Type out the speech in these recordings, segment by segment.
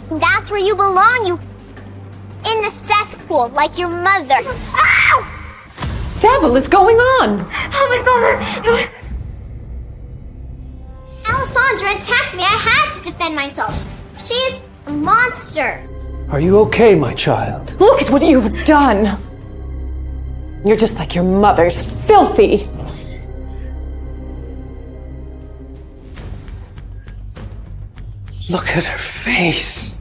That's where you belong, you... in the cesspool, like your mother. Ow! Devil is going on? Oh, my mother! Alessandra attacked me. I had to defend myself. She's a monster. Are you okay, my child? Look at what you've done. You're just like your mother's filthy. Look at her face.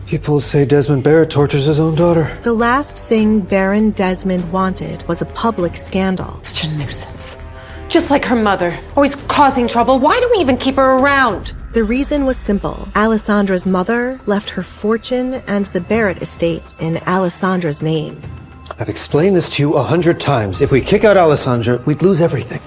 People say Desmond Barrett tortures his own daughter. The last thing Baron Desmond wanted was a public scandal. Such a nuisance. Just like her mother, always causing trouble. Why do we even keep her around? The reason was simple. Alessandra's mother left her fortune and the Barrett estate in Alessandra's name. I've explained this to you 100 times. If we kick out Alessandra, we'd lose everything.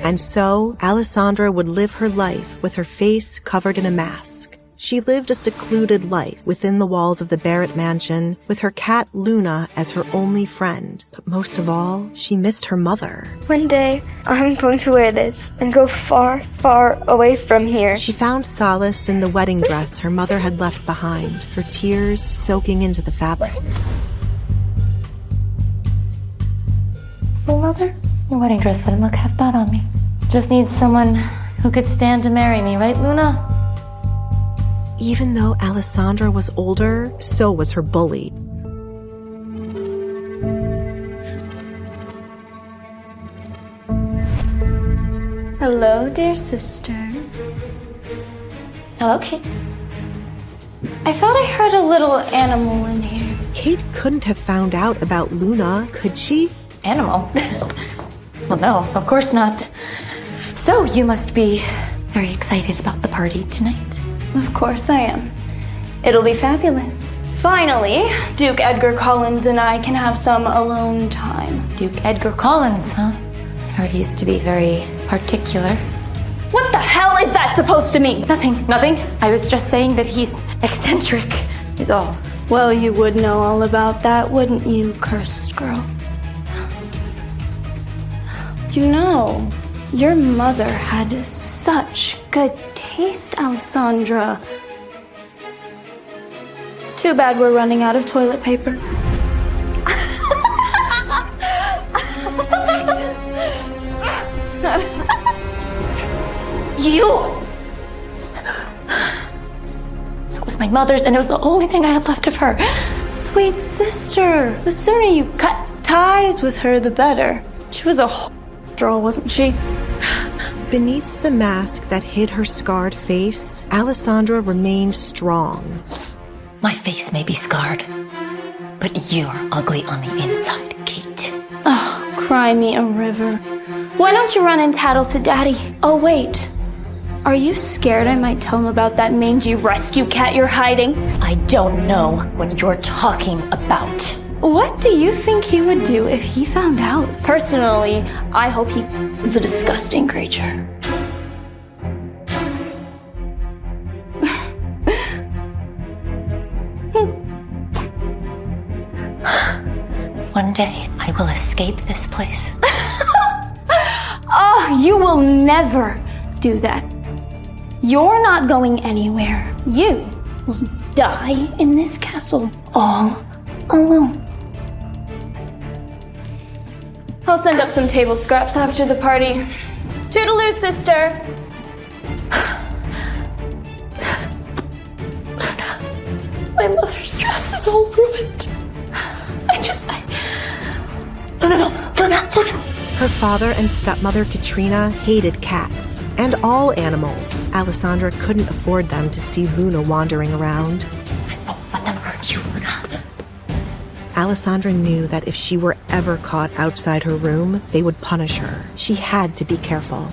And so, Alessandra would live her life with her face covered in a mask. She lived a secluded life within the walls of the Barrett mansion with her cat Luna as her only friend. But most of all, she missed her mother. One day, I'm going to wear this and go far, far away from here. She found solace in the wedding dress her mother had left behind, her tears soaking into the fabric. So, Mother, your wedding dress wouldn't look half bad on me. Just need someone who could stand to marry me, right, Luna? Even though Alessandra was older, so was her bully. Hello, dear sister. Hello, Kate. I thought I heard a little animal in here. Kate couldn't have found out about Luna, could she? Animal? Well, no, of course not. So, you must be very excited about the party tonight. Of course I am. It'll be fabulous. Finally, Duke Edgar Collins and I can have some alone time. Duke Edgar Collins, huh? I heard he used to be very particular. What the hell is that supposed to mean? Nothing. I was just saying that he's eccentric, is all. Well, you would know all about that, wouldn't you, cursed girl? You know, your mother had such good taste, Alessandra. Too bad we're running out of toilet paper. That was my mother's, and it was the only thing I had left of her. Sweet sister, the sooner you cut ties with her, the better. She was a girl, wasn't she? Beneath the mask that hid her scarred face, Alessandra remained strong. My face may be scarred, but you're ugly on the inside, Kate. Oh, cry me a river. Why don't you run and tattle to Daddy? Oh, wait. Are you scared I might tell him about that mangy rescue cat you're hiding? I don't know what you're talking about. What do you think he would do if he found out? Personally, I hope he is the disgusting creature. One day, I will escape this place. Oh, you will never do that. You're not going anywhere. You will die in this castle all alone. I'll send up some table scraps after the party. Toodaloo, sister. Luna, my mother's dress is all ruined. No, Luna. Her father and stepmother Katrina hated cats and all animals. Alessandra couldn't afford them to see Luna wandering around. I won't let them hurt you, Luna. Alessandra knew that if she were ever caught outside her room, they would punish her. She had to be careful.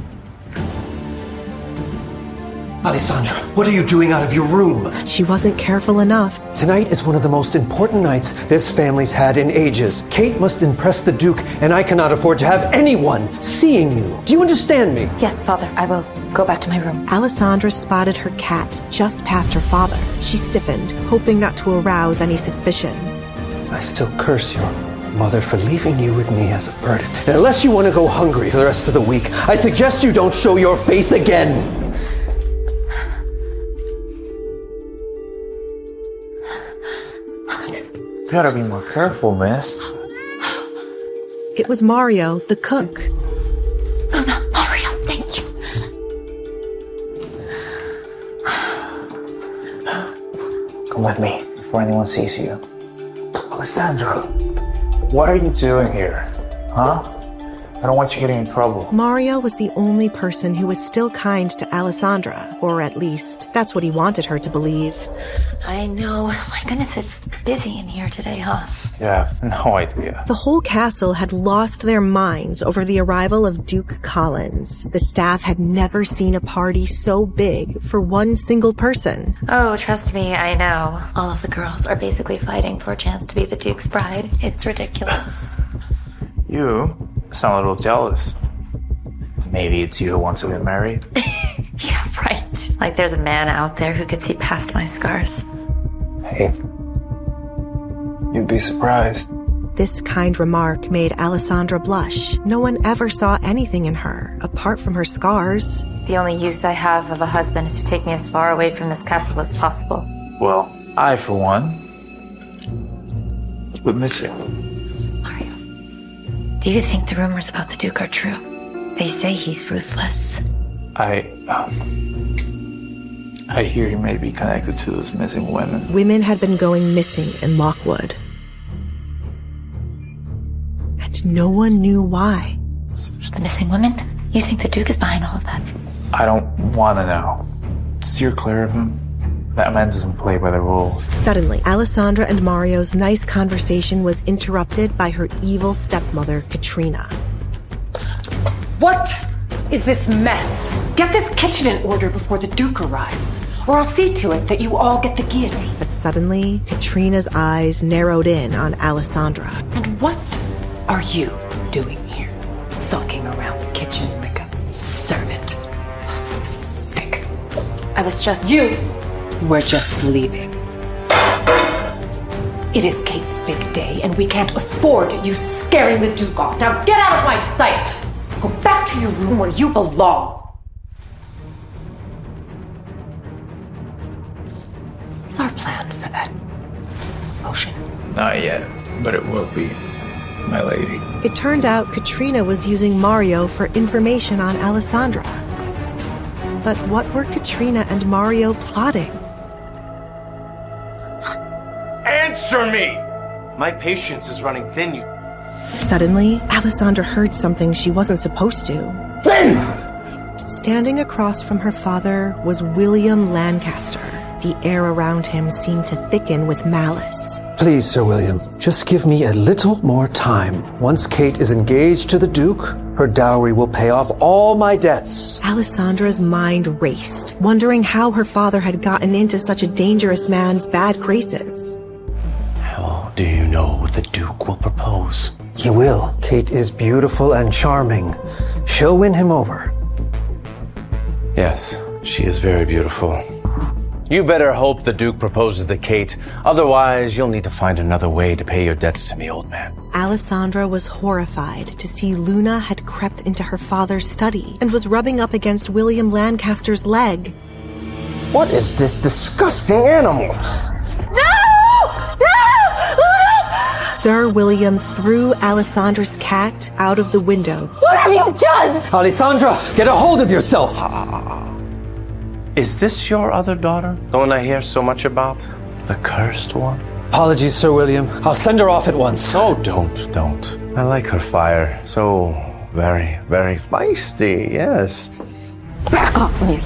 Alessandra, what are you doing out of your room? But she wasn't careful enough. Tonight is one of the most important nights this family's had in ages. Kate must impress the Duke, and I cannot afford to have anyone seeing you. Do you understand me? Yes, Father, I will go back to my room. Alessandra spotted her cat just past her father. She stiffened, hoping not to arouse any suspicion. I still curse your Mother, for leaving you with me as a burden. And unless you want to go hungry for the rest of the week, I suggest you don't show your face again. You gotta be more careful, miss. It was Mario, the cook. Luna, Mario, thank you. Come with me before anyone sees you. Alessandra, what are you doing here? Huh? I don't want you getting in trouble. Mario was the only person who was still kind to Alessandra, or at least that's what he wanted her to believe. I know. My goodness, it's busy in here today, huh? Yeah, I have no idea. The whole castle had lost their minds over the arrival of Duke Collins. The staff had never seen a party so big for one single person. Oh, trust me, I know. All of the girls are basically fighting for a chance to be the Duke's bride. It's ridiculous. You sound a little jealous. Maybe it's you who wants to get married? Yeah, right. Like there's a man out there who could see past my scars. Hey, you'd be surprised. This kind remark made Alessandra blush. No one ever saw anything in her, apart from her scars. The only use I have of a husband is to take me as far away from this castle as possible. Well, I, for one, would miss you. Mario, do you think the rumors about the Duke are true? They say he's ruthless. I hear you may be connected to those missing women. Women had been going missing in Lockwood. And no one knew why. The missing women? You think the Duke is behind all of that? I don't want to know. Steer clear of him. That man doesn't play by the rules. Suddenly, Alessandra and Mario's nice conversation was interrupted by her evil stepmother, Katrina. What is this mess? Get this kitchen in order before the Duke arrives, or I'll see to it that you all get the guillotine. But suddenly, Katrina's eyes narrowed in on Alessandra. And what are you doing here? Sulking around the kitchen like a servant. It's pathetic. I was just... You were just leaving. It is Kate's big day, and we can't afford you scaring the Duke off. Now get out of my sight! Go back to your room where you belong. What's our plan for that motion? Not yet, but it will be, my lady. It turned out Katrina was using Mario for information on Alessandra. But what were Katrina and Mario plotting? Answer me! My patience is running thin, you... Suddenly, Alessandra heard something she wasn't supposed to. Thin! Standing across from her father was William Lancaster. The air around him seemed to thicken with malice. Please, Sir William, just give me a little more time. Once Kate is engaged to the Duke, her dowry will pay off all my debts. Alessandra's mind raced, wondering how her father had gotten into such a dangerous man's bad graces. How do you know the Duke will propose? He will. Kate is beautiful and charming. She'll win him over. Yes, she is very beautiful. You better hope the Duke proposes to Kate. Otherwise, you'll need to find another way to pay your debts to me, old man. Alessandra was horrified to see Luna had crept into her father's study and was rubbing up against William Lancaster's leg. What is this disgusting animal? Sir William threw Alessandra's cat out of the window. What have you done? Alessandra, get a hold of yourself! Is this your other daughter? The one I hear so much about? The cursed one? Apologies, Sir William. I'll send her off at once. Oh, don't. I like her fire. So very, very feisty, yes. Back off me.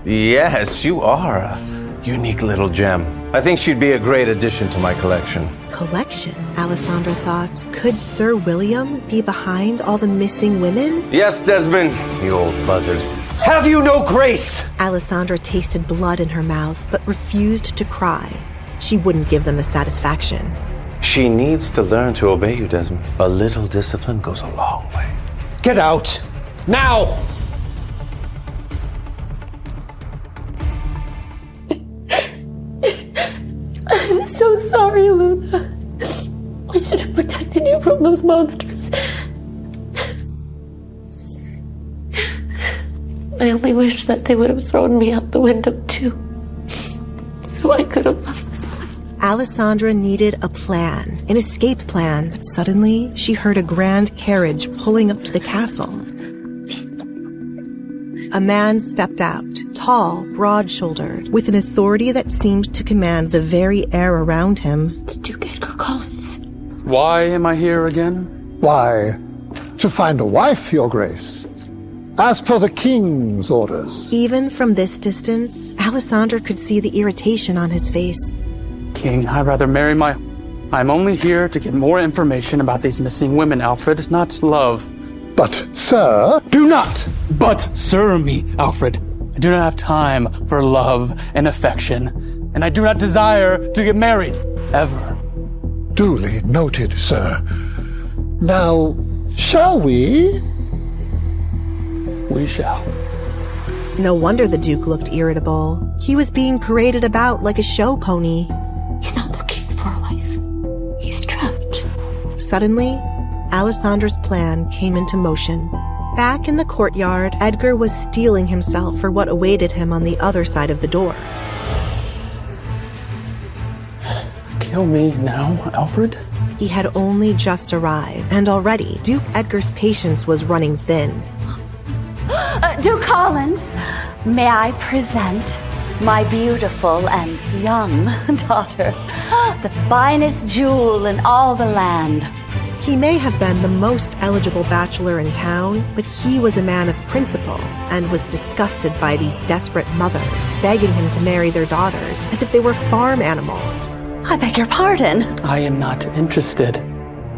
Yes, you are a unique little gem. I think she'd be a great addition to my collection. Collection, Alessandra thought. Could Sir William be behind all the missing women? Yes, Desmond, you old buzzard. Have you no grace? Alessandra tasted blood in her mouth, but refused to cry. She wouldn't give them the satisfaction. She needs to learn to obey you, Desmond. A little discipline goes a long way. Get out! Now! I'm so sorry, Luna. I should have protected you from those monsters. I only wish that they would have thrown me out the window too, so I could have left this place. Alessandra needed a plan, an escape plan, but suddenly she heard a grand carriage pulling up to the castle. A man stepped out, tall, broad-shouldered, with an authority that seemed to command the very air around him. It's Duke Edgar Collins. Why am I here again? Why, to find a wife, Your Grace. As per the king's orders. Even from this distance, Alessandra could see the irritation on his face. King, I'd rather marry my... I'm only here to get more information about these missing women, Alfred, not love. But, sir... Do not but sir me, Alfred. I do not have time for love and affection, and I do not desire to get married, ever. Duly noted, sir. Now, shall we? We shall. No wonder the Duke looked irritable. He was being paraded about like a show pony. He's not looking for a wife. He's trapped. Suddenly, Alessandra's plan came into motion. Back in the courtyard, Edgar was steeling himself for what awaited him on the other side of the door. Kill me now, Alfred? He had only just arrived, and already Duke Edgar's patience was running thin. Duke Collins, may I present my beautiful and young daughter, the finest jewel in all the land. He may have been the most eligible bachelor in town, but he was a man of principle and was disgusted by these desperate mothers begging him to marry their daughters as if they were farm animals. I beg your pardon. I am not interested.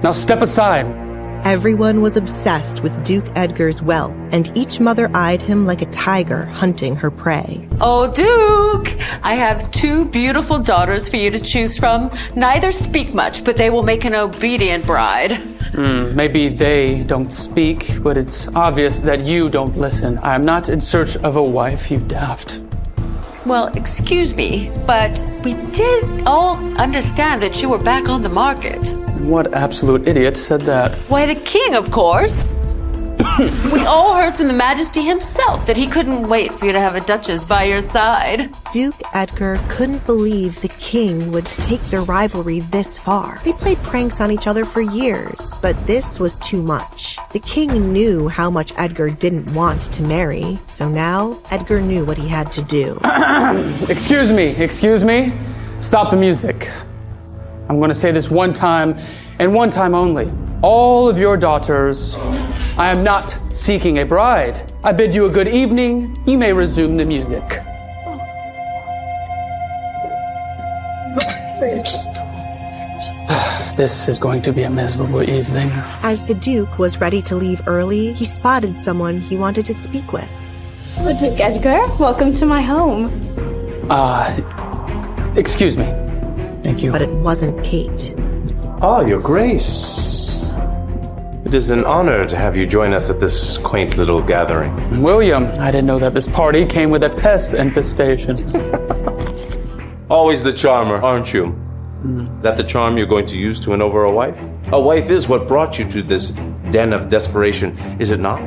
Now step aside. Everyone was obsessed with Duke Edgar's wealth, and each mother eyed him like a tiger hunting her prey. Oh, Duke! I have two beautiful daughters for you to choose from. Neither speak much, but they will make an obedient bride. Maybe they don't speak, but it's obvious that you don't listen. I am not in search of a wife, you daft. Well, excuse me, but we did all understand that you were back on the market. What absolute idiot said that? Why, the king, of course. We all heard from the Majesty himself that he couldn't wait for you to have a duchess by your side. Duke Edgar couldn't believe the king would take their rivalry this far. They played pranks on each other for years, but this was too much. The king knew how much Edgar didn't want to marry, so now Edgar knew what he had to do. Excuse me. Stop the music. I'm going to say this one time, and one time only. All of your daughters, I am not seeking a bride. I bid you a good evening. You may resume the music. This is going to be a miserable evening. As the Duke was ready to leave early, he spotted someone he wanted to speak with. Duke Edgar, welcome to my home. Excuse me. Thank you. But it wasn't Kate. Ah, Your Grace. It is an honor to have you join us at this quaint little gathering. William, I didn't know that this party came with a pest infestation. Always the charmer, aren't you? That the charm you're going to use to win over a wife? A wife is what brought you to this den of desperation, is it not?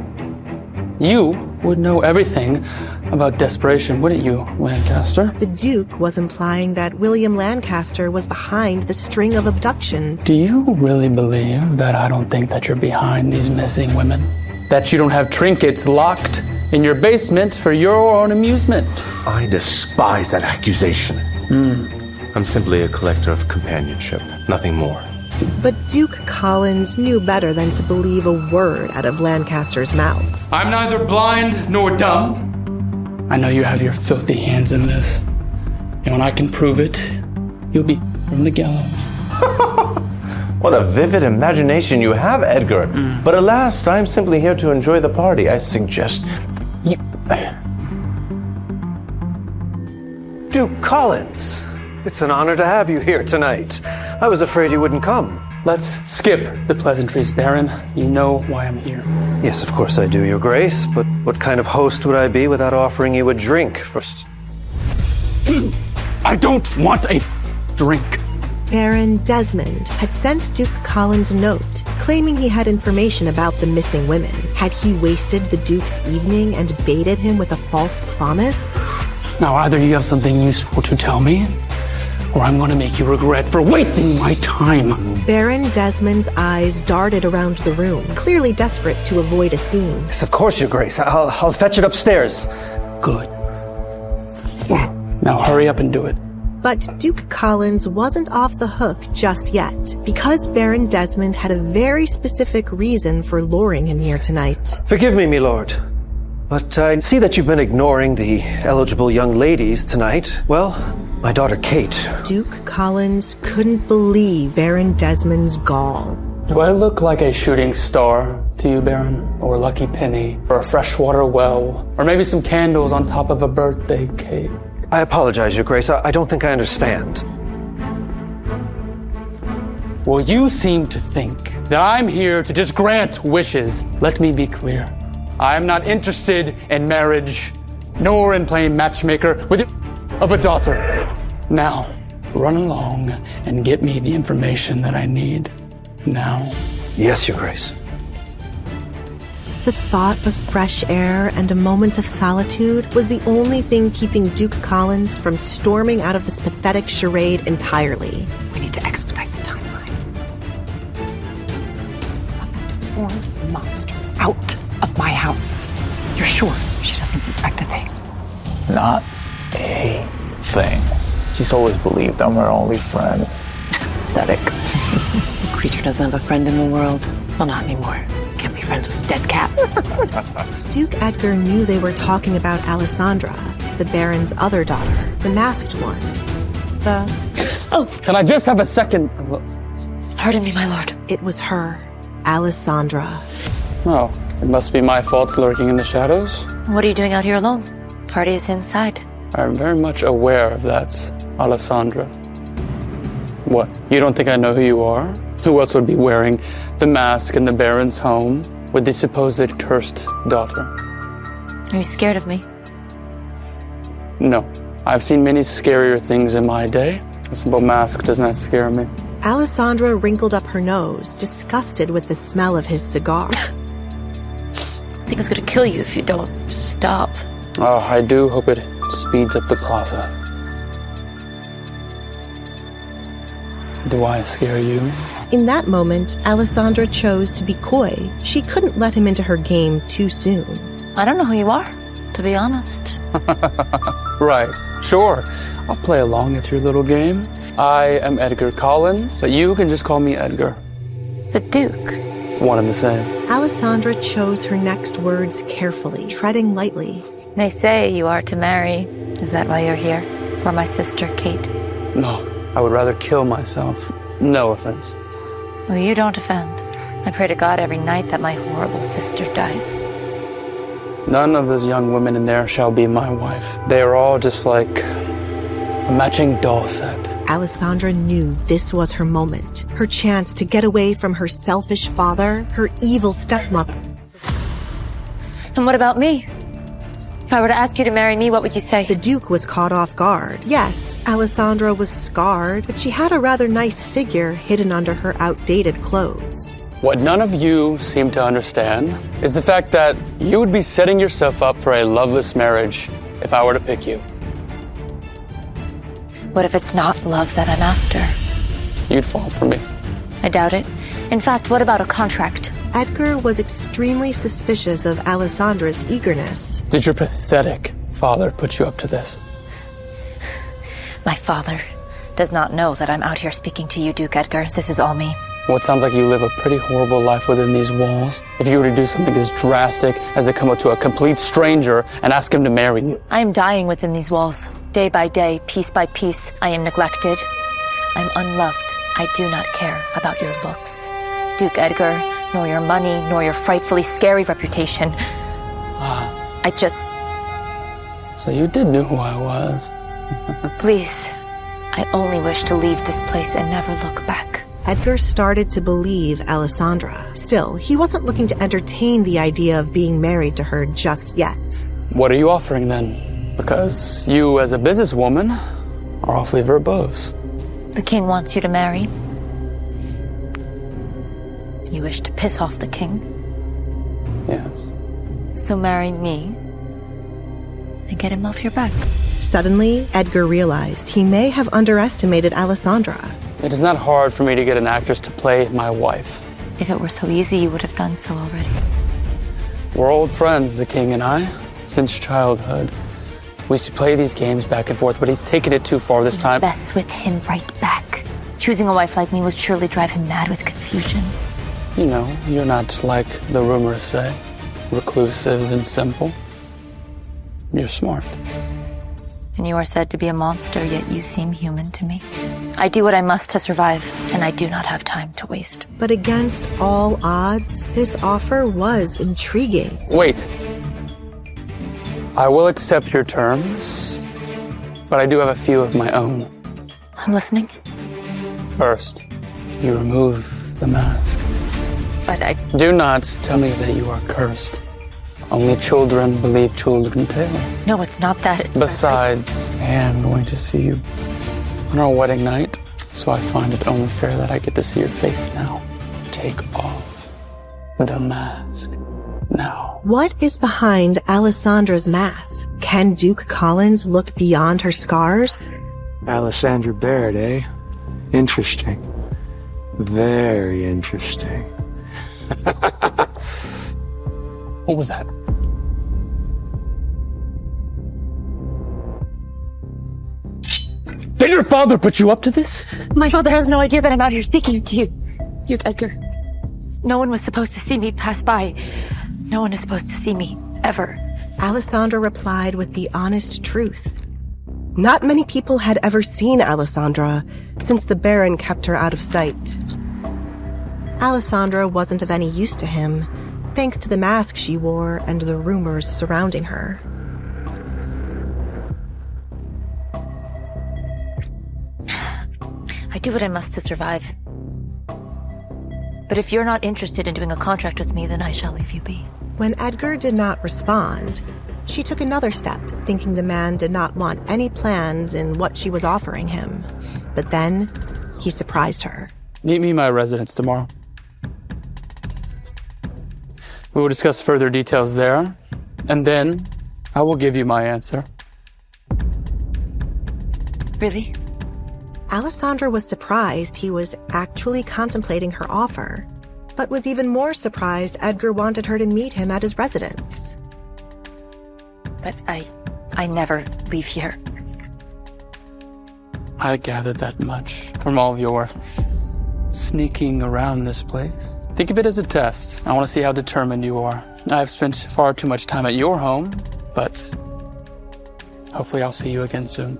You would know everything about desperation, wouldn't you, Lancaster? The Duke was implying that William Lancaster was behind the string of abductions. Do you really believe that I don't think that you're behind these missing women? That you don't have trinkets locked in your basement for your own amusement? I despise that accusation. I'm simply a collector of companionship, nothing more. But Duke Collins knew better than to believe a word out of Lancaster's mouth. I'm neither blind nor dumb. I know you have your filthy hands in this. And when I can prove it, you'll be from the gallows. What a vivid imagination you have, Edgar. But alas, I'm simply here to enjoy the party. I suggest you... Duke Collins, it's an honor to have you here tonight. I was afraid you wouldn't come. Let's skip the pleasantries, Baron. You know why I'm here. Yes, of course I do, Your Grace, but what kind of host would I be without offering you a drink first? I don't want a drink. Baron Desmond had sent Duke Collins a note claiming he had information about the missing women. Had he wasted the Duke's evening and baited him with a false promise? Now, either you have something useful to tell me, or I'm going to make you regret for wasting my time. Baron Desmond's eyes darted around the room, clearly desperate to avoid a scene. Yes, of course, Your Grace. I'll fetch it upstairs. Good. Now hurry up and do it. But Duke Collins wasn't off the hook just yet, because Baron Desmond had a very specific reason for luring him here tonight. Forgive me, milord, but I see that you've been ignoring the eligible young ladies tonight. Well, my daughter Kate. Duke Collins couldn't believe Baron Desmond's gall. Do I look like a shooting star to you, Baron? Or a lucky penny? Or a freshwater well? Or maybe some candles on top of a birthday cake? I apologize, Your Grace. I don't think I understand. Well, you seem to think that I'm here to just grant wishes. Let me be clear. I am not interested in marriage, nor in playing matchmaker with of a daughter. Now, run along and get me the information that I need. Now. Yes, Your Grace. The thought of fresh air and a moment of solitude was the only thing keeping Duke Collins from storming out of this pathetic charade entirely. We need to expedite the timeline. I want that deformed monster out of my house. You're sure she doesn't suspect a thing? Not a thing. She's always believed I'm her only friend. Pathetic. The creature doesn't have a friend in the world. Well, not anymore. Can't be friends with a dead cat. Duke Edgar knew they were talking about Alessandra, the Baron's other daughter, the masked one. Oh! Can I just have a second? Pardon me, my lord. It was her, Alessandra. Oh, it must be my fault lurking in the shadows. What are you doing out here alone? Party is inside. I'm very much aware of that, Alessandra. What, you don't think I know who you are? Who else would be wearing the mask in the Baron's home with the supposed cursed daughter? Are you scared of me? No. I've seen many scarier things in my day. A simple mask does not scare me. Alessandra wrinkled up her nose, disgusted with the smell of his cigar. I think it's gonna kill you if you don't stop. Oh, I do hope it speeds up the process. Do I scare you? In that moment, Alessandra chose to be coy. She couldn't let him into her game too soon. I don't know who you are, to be honest. Right, sure. I'll play along at your little game. I am Edgar Collins, but you can just call me Edgar. The Duke. One and the same. Alessandra chose her next words carefully, treading lightly. They say you are to marry. Is that why you're here? For my sister, Kate? No, I would rather kill myself. No offense. Well, you don't offend. I pray to God every night that my horrible sister dies. None of those young women in there shall be my wife. They are all just like a matching doll set. Alessandra knew this was her moment, her chance to get away from her selfish father, her evil stepmother. And what about me? If I were to ask you to marry me, what would you say? The Duke was caught off guard. Yes, Alessandra was scarred, but she had a rather nice figure hidden under her outdated clothes. What none of you seem to understand is the fact that you would be setting yourself up for a loveless marriage if I were to pick you. What if it's not love that I'm after? You'd fall for me. I doubt it. In fact, what about a contract? Edgar was extremely suspicious of Alessandra's eagerness. Did your pathetic father put you up to this? My father does not know that I'm out here speaking to you, Duke Edgar. This is all me. Well, it sounds like you live a pretty horrible life within these walls. If you were to do something as drastic as to come up to a complete stranger and ask him to marry you. I am dying within these walls. Day by day, piece by piece, I am neglected. I'm unloved. I do not care about your looks, Duke Edgar, nor your money, nor your frightfully scary reputation. I just... So you did know who I was. Please, I only wish to leave this place and never look back. Edgar started to believe Alessandra. Still, he wasn't looking to entertain the idea of being married to her just yet. What are you offering then? Because you, as a businesswoman, are awfully verbose. The king wants you to marry. You wish to piss off the king? Yes. So marry me and get him off your back. Suddenly, Edgar realized he may have underestimated Alessandra. It is not hard for me to get an actress to play my wife. If it were so easy, you would have done so already. We're old friends, the king and I, since childhood. We used to play these games back and forth, but he's taken it too far this time. Mess with him right back. Choosing a wife like me would surely drive him mad with confusion. You know, you're not like the rumors say, reclusive and simple. You're smart. And you are said to be a monster, yet you seem human to me. I do what I must to survive, and I do not have time to waste. But against all odds, this offer was intriguing. Wait. I will accept your terms, but I do have a few of my own. I'm listening. First, you remove the mask. But I... Do not tell me that you are cursed. Only children believe children tale. No, it's not that. It's Besides, I am going to see you on our wedding night, so I find it only fair that I get to see your face now. Take off the mask now. What is behind Alessandra's mask? Can Duke Collins look beyond her scars? Alessandra Barrett, eh? Interesting. Very interesting. What was that? Did your father put you up to this? My father has no idea that I'm out here speaking to you, Duke Edgar. No one was supposed to see me pass by. No one is supposed to see me, ever. Alessandra replied with the honest truth. Not many people had ever seen Alessandra since the Baron kept her out of sight. Alessandra wasn't of any use to him, thanks to the mask she wore and the rumors surrounding her. I do what I must to survive. But if you're not interested in doing a contract with me, then I shall leave you be. When Edgar did not respond, she took another step, thinking the man did not want any plans in what she was offering him. But then, he surprised her. Meet me in my residence tomorrow. We will discuss further details there, and then I will give you my answer. Really? Alessandra was surprised he was actually contemplating her offer, but was even more surprised Edgar wanted her to meet him at his residence. But I never leave here. I gathered that much from all your sneaking around this place. Think of it as a test. I want to see how determined you are. I've spent far too much time at your home, but hopefully I'll see you again soon.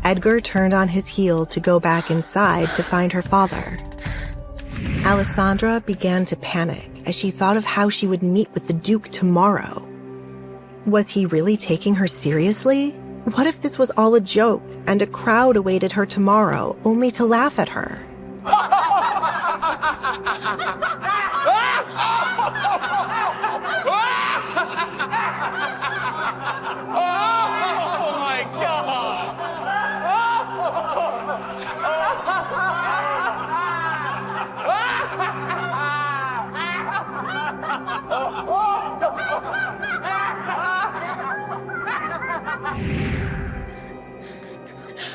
Edgar turned on his heel to go back inside to find her father. Alessandra began to panic as she thought of how she would meet with the Duke tomorrow. Was he really taking her seriously? What if this was all a joke and a crowd awaited her tomorrow only to laugh at her? Oh my God!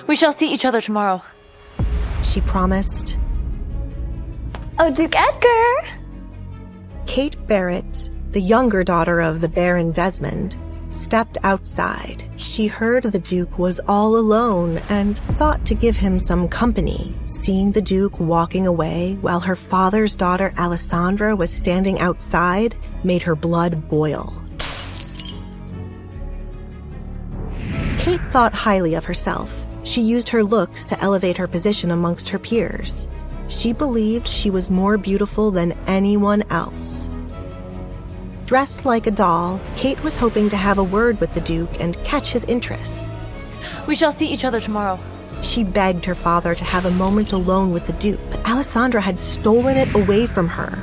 We shall see each other tomorrow. She promised. Oh, Duke Edgar! Kate Barrett, the younger daughter of the Baron Desmond, stepped outside. She heard the Duke was all alone and thought to give him some company. Seeing the Duke walking away while her father's daughter Alessandra was standing outside made her blood boil. Kate thought highly of herself. She used her looks to elevate her position amongst her peers. She believed she was more beautiful than anyone else. Dressed like a doll, Kate was hoping to have a word with the Duke and catch his interest. We shall see each other tomorrow. She begged her father to have a moment alone with the Duke, but Alessandra had stolen it away from her.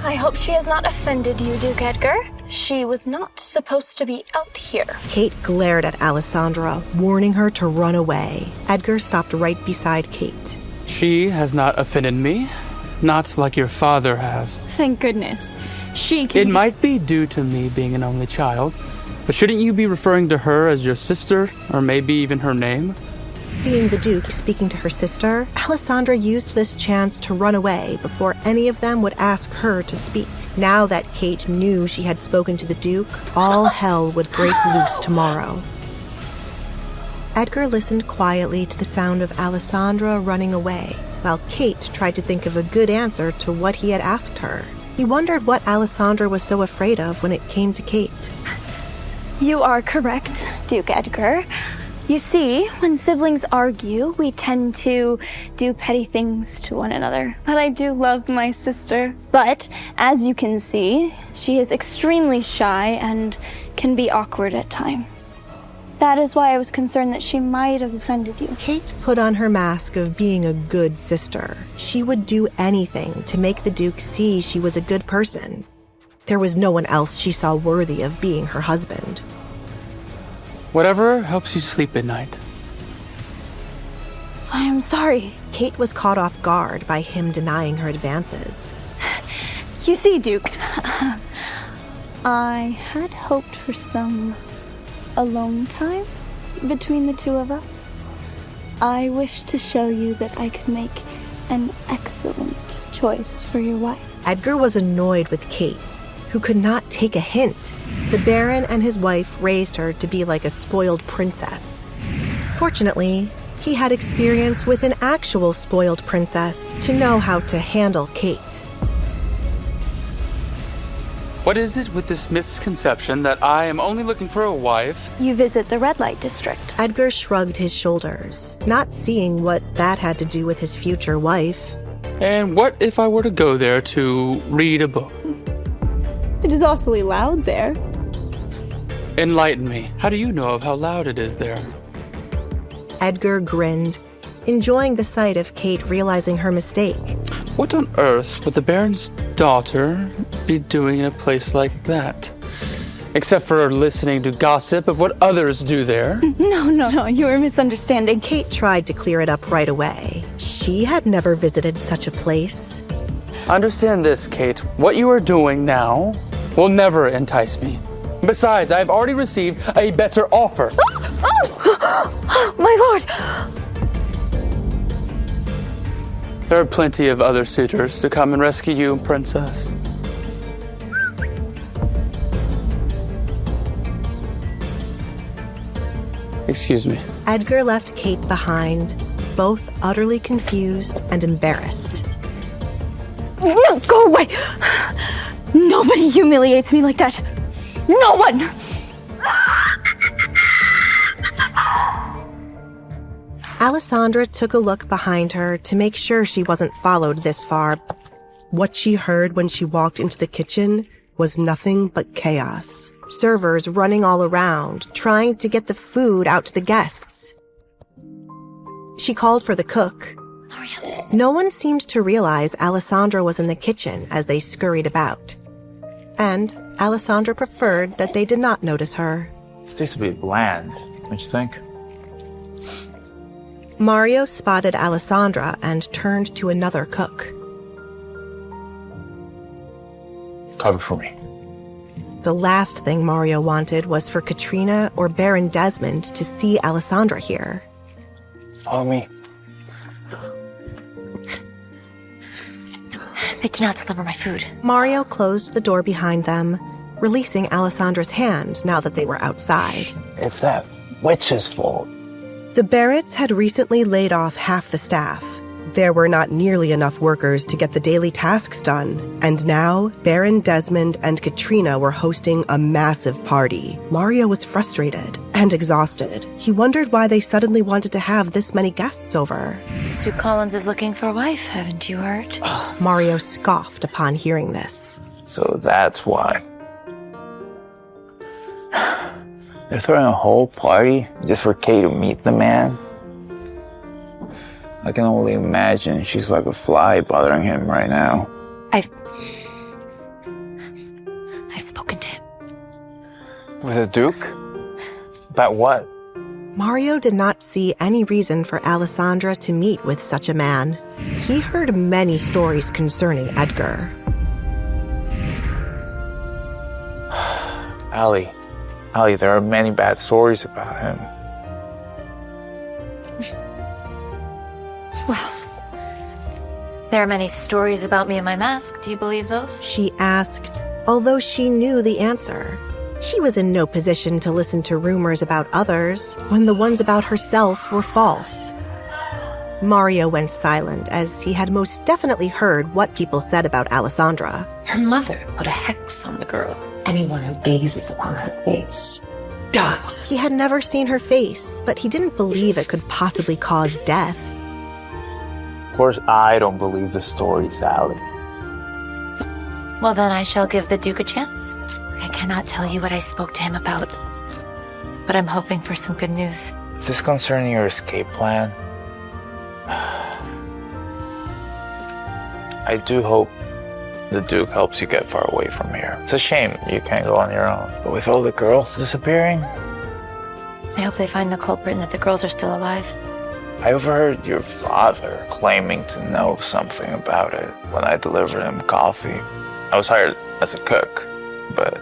I hope she has not offended you, Duke Edgar. She was not supposed to be out here. Kate glared at Alessandra, warning her to run away. Edgar stopped right beside Kate. She has not offended me, not like your father has. Thank goodness. She can... It might be due to me being an only child, but shouldn't you be referring to her as your sister, or maybe even her name? Seeing the Duke speaking to her sister, Alessandra used this chance to run away before any of them would ask her to speak. Now that Kate knew she had spoken to the Duke, all hell would break loose tomorrow. Edgar listened quietly to the sound of Alessandra running away, while Kate tried to think of a good answer to what he had asked her. He wondered what Alessandra was so afraid of when it came to Kate. You are correct, Duke Edgar. You see, when siblings argue, we tend to do petty things to one another. But I do love my sister. But, as you can see, she is extremely shy and can be awkward at times. That is why I was concerned that she might have offended you. Kate put on her mask of being a good sister. She would do anything to make the Duke see she was a good person. There was no one else she saw worthy of being her husband. Whatever helps you sleep at night. I am sorry. Kate was caught off guard by him denying her advances. You see, Duke, I had hoped for some alone time between the two of us. I wish to show you that I could make an excellent choice for your wife. Edgar was annoyed with Kate, who could not take a hint. The Baron and his wife raised her to be like a spoiled princess. Fortunately, he had experience with an actual spoiled princess to know how to handle Kate. What is it with this misconception that I am only looking for a wife? You visit the red light district. Edgar shrugged his shoulders, not seeing what that had to do with his future wife. And what if I were to go there to read a book? It is awfully loud there. Enlighten me. How do you know of how loud it is there? Edgar grinned, enjoying the sight of Kate realizing her mistake. What on earth would the Baron's daughter be doing in a place like that? Except for listening to gossip of what others do there. No, you are misunderstanding. Kate tried to clear it up right away. She had never visited such a place. Understand this, Kate. What you are doing now will never entice me. Besides, I have already received a better offer. My lord! There are plenty of other suitors to come and rescue you, princess. Excuse me. Edgar left Kate behind, both utterly confused and embarrassed. No, go away! Nobody humiliates me like that. No one! Alessandra took a look behind her to make sure she wasn't followed this far. What she heard when she walked into the kitchen was nothing but chaos. Servers running all around, trying to get the food out to the guests. She called for the cook. No one seemed to realize Alessandra was in the kitchen as they scurried about. And Alessandra preferred that they did not notice her. It tastes a bit bland, don't you think? Mario spotted Alessandra and turned to another cook. Cover for me. The last thing Mario wanted was for Katrina or Baron Desmond to see Alessandra here. Follow me. They did not deliver my food. Mario closed the door behind them, releasing Alessandra's hand now that they were outside. It's that witch's fault. The Barretts had recently laid off half the staff. There were not nearly enough workers to get the daily tasks done, and now Baron Desmond and Katrina were hosting a massive party. Mario was frustrated and exhausted. He wondered why they suddenly wanted to have this many guests over. Duke Collins is looking for a wife, haven't you heard? Mario scoffed upon hearing this. So that's why. They're throwing a whole party just for Kay to meet the man? I can only imagine she's like a fly bothering him right now. I've spoken to him. With the Duke? About what? Mario did not see any reason for Alessandra to meet with such a man. He heard many stories concerning Edgar. Allie, there are many bad stories about him. Well, there are many stories about me and my mask. Do you believe those? She asked, although she knew the answer. She was in no position to listen to rumors about others when the ones about herself were false. Mario went silent, as he had most definitely heard what people said about Alessandra. Her mother put a hex on the girl. Anyone who gazes upon her face dies. He had never seen her face, but he didn't believe it could possibly cause death. Of course, I don't believe the stories, Allie. Well, then I shall give the Duke a chance. I cannot tell you what I spoke to him about, but I'm hoping for some good news. Is this concerning your escape plan? I do hope the Duke helps you get far away from here. It's a shame you can't go on your own. But with all the girls disappearing... I hope they find the culprit and that the girls are still alive. I overheard your father claiming to know something about it when I delivered him coffee. I was hired as a cook, but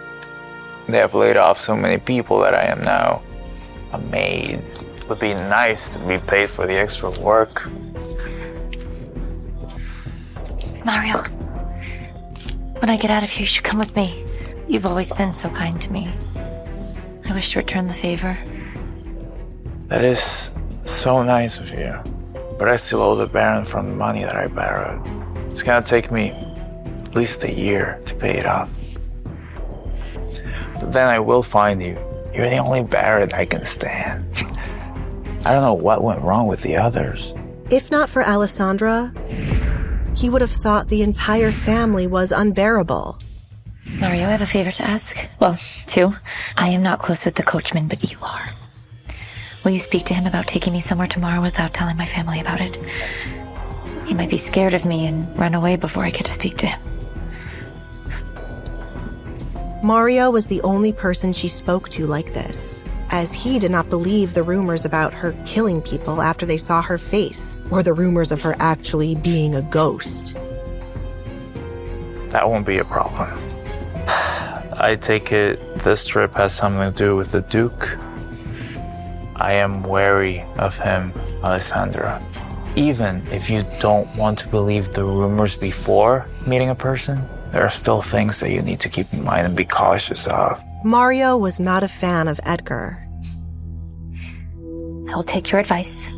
they have laid off so many people that I am now a maid. It would be nice to be paid for the extra work. Mario, when I get out of here, you should come with me. You've always been so kind to me. I wish to return the favor. That is so nice of you. But I still owe the Baron from the money that I borrowed. It's gonna take me at least a year to pay it off. But then I will find you. You're the only Baron I can stand. I don't know what went wrong with the others. If not for Alessandra, he would have thought the entire family was unbearable. Mario, I have a favor to ask. Well, two. I am not close with the coachman, but you are. Will you speak to him about taking me somewhere tomorrow without telling my family about it? He might be scared of me and run away before I get to speak to him. Mario was the only person she spoke to like this, as he did not believe the rumors about her killing people after they saw her face, or the rumors of her actually being a ghost. That won't be a problem. I take it this trip has something to do with the Duke. I am wary of him, Alessandra. Even if you don't want to believe the rumors before meeting a person, there are still things that you need to keep in mind and be cautious of. Mario was not a fan of Edgar. I will take your advice,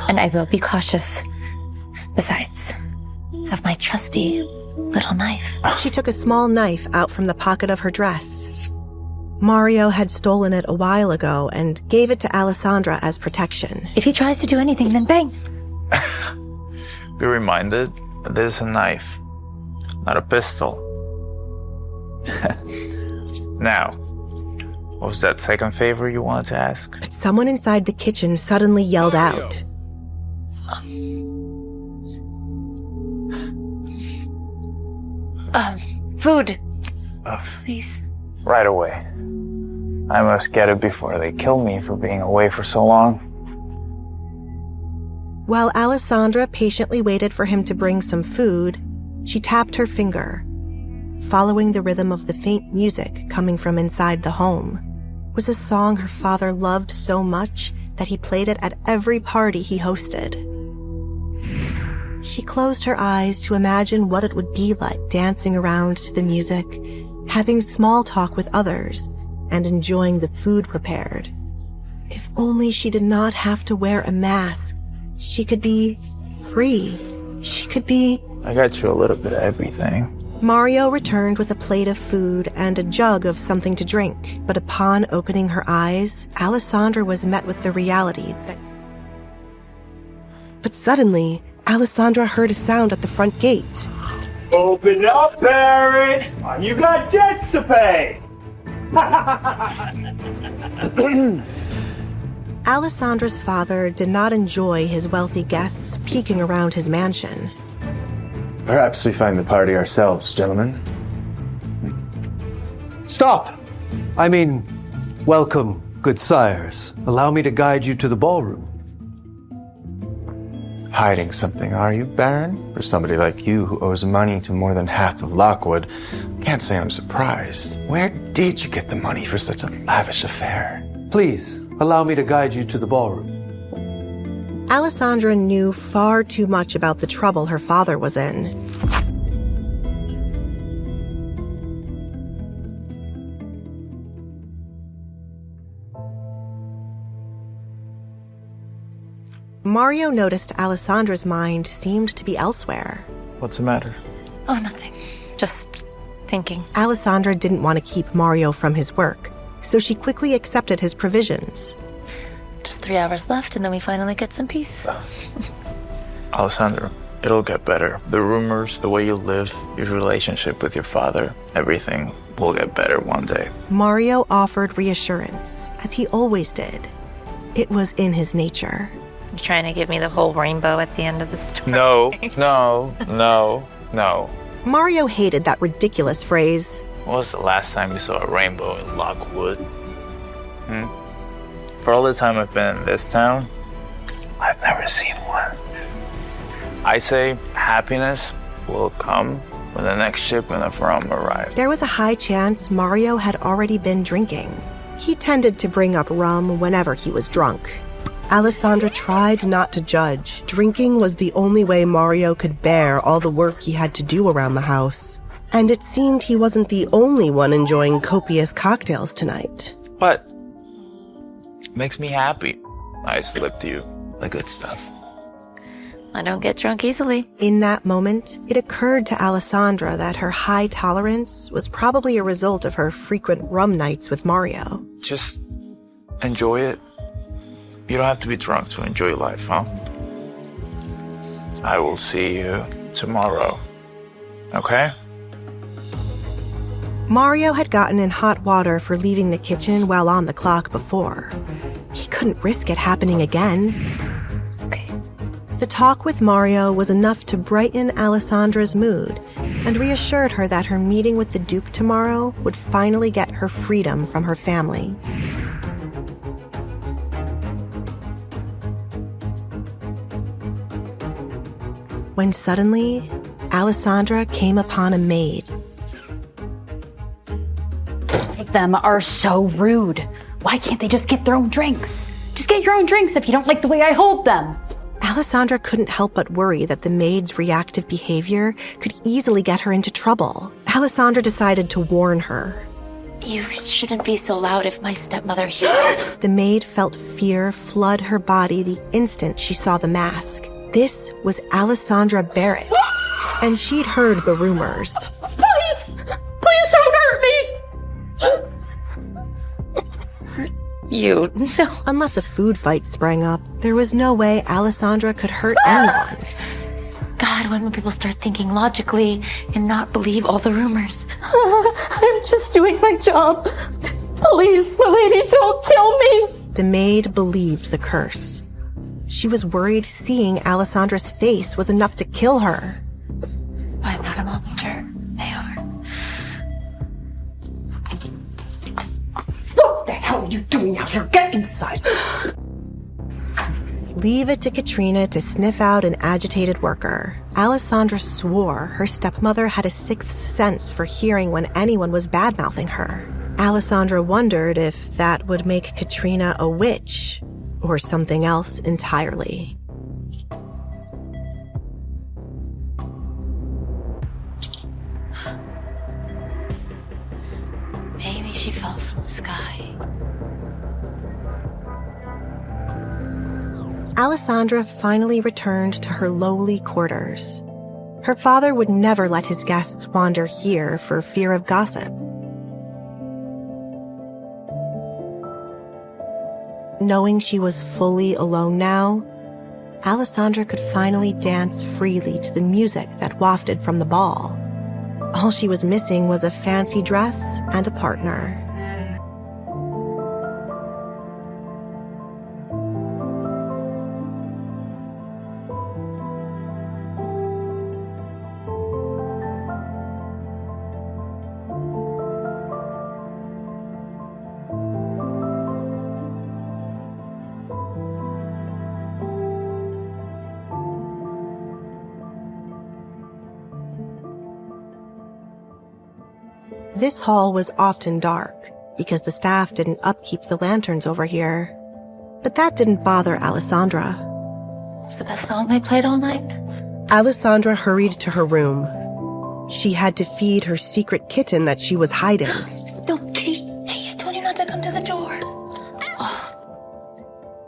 and I will be cautious. Besides, I have my trusty little knife. She took a small knife out from the pocket of her dress. Mario had stolen it a while ago and gave it to Alessandra as protection. If he tries to do anything, then bang. Be reminded that this is a knife, not a pistol. Now, what was that second favor you wanted to ask? But someone inside the kitchen suddenly yelled out. Food. Please. Right away. I must get it before they kill me for being away for so long. While Alessandra patiently waited for him to bring some food, she tapped her finger, following the rhythm of the faint music coming from inside the home. It was a song her father loved so much that he played it at every party he hosted. She closed her eyes to imagine what it would be like dancing around to the music, having small talk with others, and enjoying the food prepared. If only she did not have to wear a mask. She could be free. She could be... I got you a little bit of everything. Mario returned with a plate of food and a jug of something to drink, but upon opening her eyes, Alessandra was met with the reality that... But suddenly, Alessandra heard a sound at the front gate. Open up, Baron! You got debts to pay! Alessandra's father did not enjoy his wealthy guests peeking around his mansion. Perhaps we find the party ourselves, gentlemen. Stop! I mean, Welcome, good sires. Allow me to guide you to the ballroom. Hiding something, are you, Baron? For somebody like you who owes money to more than half of Lockwood, can't say I'm surprised. Where did you get the money for such a lavish affair? Please, allow me to guide you to the ballroom. Alessandra knew far too much about the trouble her father was in. Mario noticed Alessandra's mind seemed to be elsewhere. What's the matter? Oh, nothing. Just thinking. Alessandra didn't want to keep Mario from his work, so she quickly accepted his provisions. Just 3 hours left, and then we finally get some peace. Alessandra, it'll get better. The rumors, the way you live, your relationship with your father, everything will get better one day. Mario offered reassurance, as he always did. It was in his nature. You trying to give me the whole rainbow at the end of the story? No. Mario hated that ridiculous phrase. When was the last time you saw a rainbow in Lockwood? For all the time I've been in this town, I've never seen one. I say happiness will come when the next shipment of rum arrives. There was a high chance Mario had already been drinking. He tended to bring up rum whenever he was drunk. Alessandra tried not to judge. Drinking was the only way Mario could bear all the work he had to do around the house. And it seemed he wasn't the only one enjoying copious cocktails tonight. But it makes me happy. I slipped you the good stuff. I don't get drunk easily. In that moment, it occurred to Alessandra that her high tolerance was probably a result of her frequent rum nights with Mario. Just enjoy it. You don't have to be drunk to enjoy life, huh? I will see you tomorrow. Okay? Mario had gotten in hot water for leaving the kitchen while on the clock before. He couldn't risk it happening again. Okay. The talk with Mario was enough to brighten Alessandra's mood and reassured her that her meeting with the Duke tomorrow would finally get her freedom from her family. When suddenly, Alessandra came upon a maid. Them are so rude. Why can't they just get their own drinks? Just get your own drinks if you don't like the way I hold them. Alessandra couldn't help but worry that the maid's reactive behavior could easily get her into trouble. Alessandra decided to warn her. You shouldn't be so loud if my stepmother hears. The maid felt fear flood her body the instant she saw the mask. This was Alessandra Barrett, and she'd heard the rumors. Please! Please don't hurt me! Hurt you? No. Unless a food fight sprang up, there was no way Alessandra could hurt anyone. God, when will people start thinking logically and not believe all the rumors? I'm just doing my job. Please, lady, don't kill me! The maid believed the curse. She was worried seeing Alessandra's face was enough to kill her. I'm not a monster. They are. What the hell are you doing out here? Get inside! Leave it to Katrina to sniff out an agitated worker. Alessandra swore her stepmother had a sixth sense for hearing when anyone was bad-mouthing her. Alessandra wondered if that would make Katrina a witch, or something else entirely. Maybe she fell from the sky. Alessandra finally returned to her lowly quarters. Her father would never let his guests wander here for fear of gossip. Knowing she was fully alone now, Alessandra could finally dance freely to the music that wafted from the ball. All she was missing was a fancy dress and a partner. This hall was often dark because the staff didn't upkeep the lanterns over here. But that didn't bother Alessandra. It's the best song they played all night. Alessandra hurried to her room. She had to feed her secret kitten that she was hiding. Don't, kitty. Hey, I told you not to come to the door. Oh.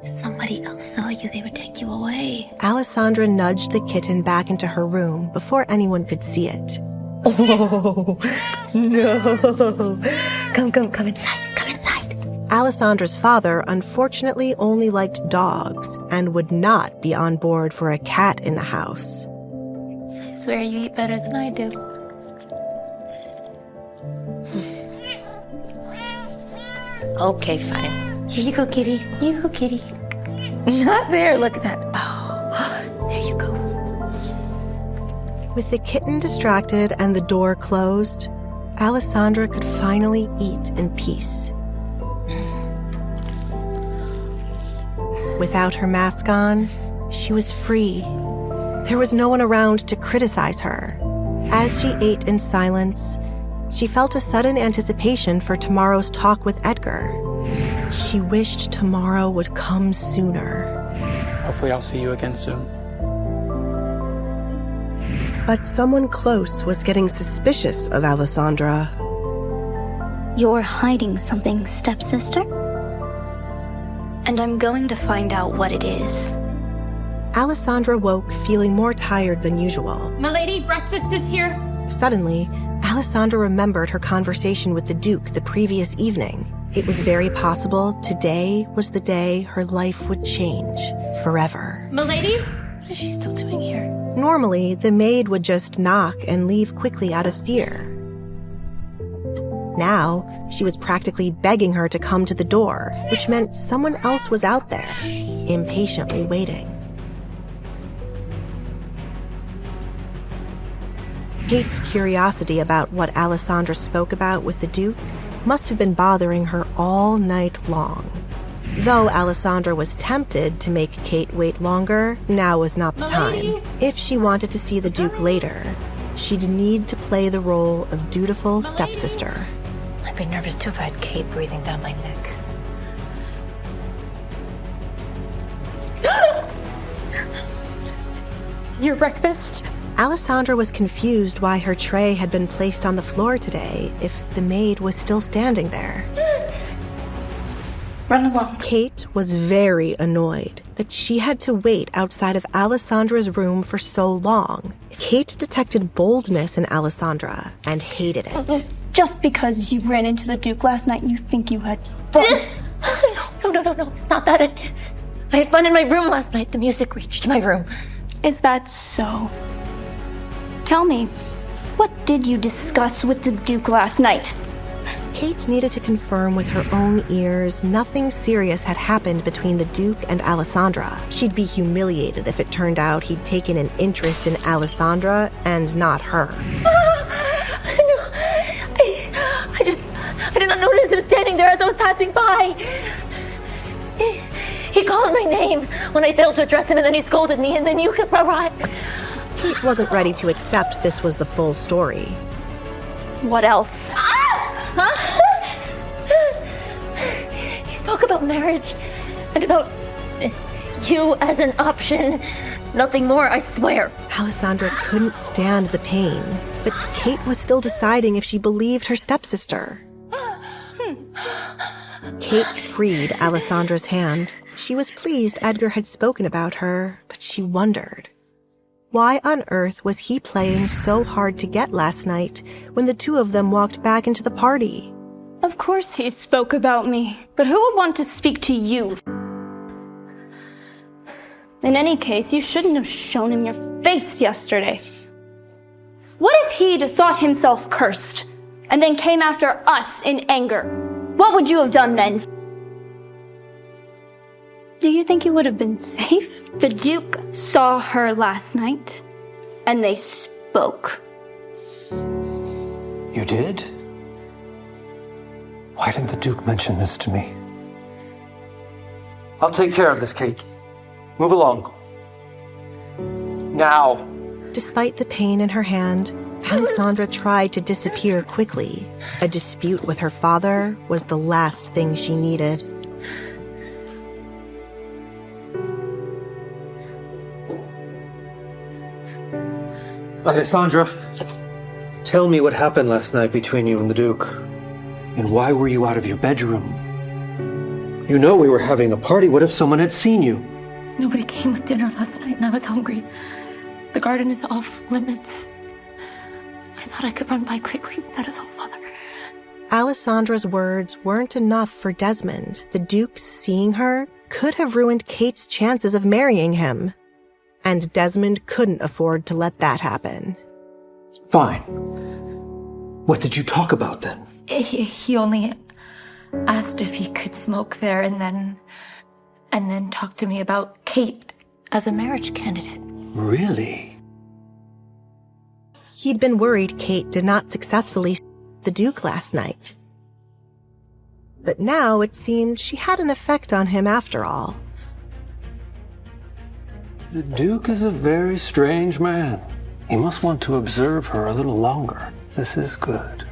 Somebody else saw you, they would take you away. Alessandra nudged the kitten back into her room before anyone could see it. Oh, no. Come inside. Come inside. Alessandra's father unfortunately only liked dogs and would not be on board for a cat in the house. I swear you eat better than I do. Okay, fine. Here you go, kitty. You go, kitty. Not there. Look at that. Oh, there you go. With the kitten distracted and the door closed, Alessandra could finally eat in peace. Without her mask on, she was free. There was no one around to criticize her. As she ate in silence, she felt a sudden anticipation for tomorrow's talk with Edgar. She wished tomorrow would come sooner. Hopefully I'll see you again soon. But someone close was getting suspicious of Alessandra. You're hiding something, stepsister? And I'm going to find out what it is. Alessandra woke feeling more tired than usual. Milady, breakfast is here. Suddenly, Alessandra remembered her conversation with the Duke the previous evening. It was very possible today was the day her life would change forever. Milady? What is she still doing here? Normally, the maid would just knock and leave quickly out of fear. Now, she was practically begging her to come to the door, which meant someone else was out there, impatiently waiting. Kate's curiosity about what Alessandra spoke about with the Duke must have been bothering her all night long. Though Alessandra was tempted to make Kate wait longer, now was not the time. If she wanted to see the Duke later, she'd need to play the role of dutiful stepsister. I'd be nervous too if I had Kate breathing down my neck. Your breakfast? Alessandra was confused why her tray had been placed on the floor today if the maid was still standing there. Run along. Kate was very annoyed that she had to wait outside of Alessandra's room for so long. Kate detected boldness in Alessandra and hated it. Just because you ran into the Duke last night, you think you had fun? No. It's not that. I had fun in my room last night. The music reached my room. Is that so? Tell me, what did you discuss with the Duke last night? Kate needed to confirm with her own ears nothing serious had happened between the Duke and Alessandra. She'd be humiliated if it turned out he'd taken an interest in Alessandra and not her. I did not notice him standing there as I was passing by. He called my name when I failed to address him, and then he scolded me, and then you arrived. Kate wasn't ready to accept this was the full story. What else? He spoke about marriage and about you as an option. Nothing more, I swear. Alessandra couldn't stand the pain, but Kate was still deciding if she believed her stepsister. Kate freed Alessandra's hand. She was pleased Edgar had spoken about her, but she wondered. Why on earth was he playing so hard to get last night when the two of them walked back into the party? Of course he spoke about me, but who would want to speak to you? In any case, you shouldn't have shown him your face yesterday. What if he'd thought himself cursed and then came after us in anger? What would you have done then? Do you think you would have been safe? The Duke saw her last night, and they spoke. You did? Why didn't the Duke mention this to me? I'll take care of this, Kate. Move along. Now. Despite the pain in her hand, Alessandra tried to disappear quickly. A dispute with her father was the last thing she needed. Alessandra, tell me what happened last night between you and the Duke. And why were you out of your bedroom? You know we were having a party. What if someone had seen you? Nobody came with dinner last night and I was hungry. The garden is off limits. I thought I could run by quickly. That is all, Father. Alessandra's words weren't enough for Desmond. The Duke's seeing her could have ruined Kate's chances of marrying him. And Desmond couldn't afford to let that happen. Fine. What did you talk about then? He only asked if he could smoke there and then talk to me about Kate as a marriage candidate. Really? He'd been worried Kate did not successfully the Duke last night. But now it seemed she had an effect on him after all. The Duke is a very strange man. He must want to observe her a little longer. This is good.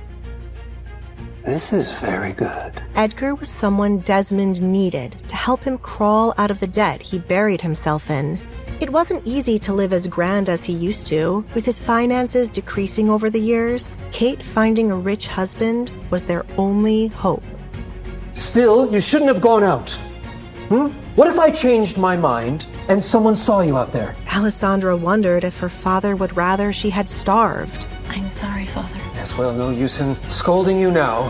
This is very good. Edgar was someone Desmond needed to help him crawl out of the debt he buried himself in. It wasn't easy to live as grand as he used to. With his finances decreasing over the years, Kate finding a rich husband was their only hope. Still, you shouldn't have gone out. What if I changed my mind and someone saw you out there? Alessandra wondered if her father would rather she had starved. I'm sorry, Father. Yes, well, no use in scolding you now.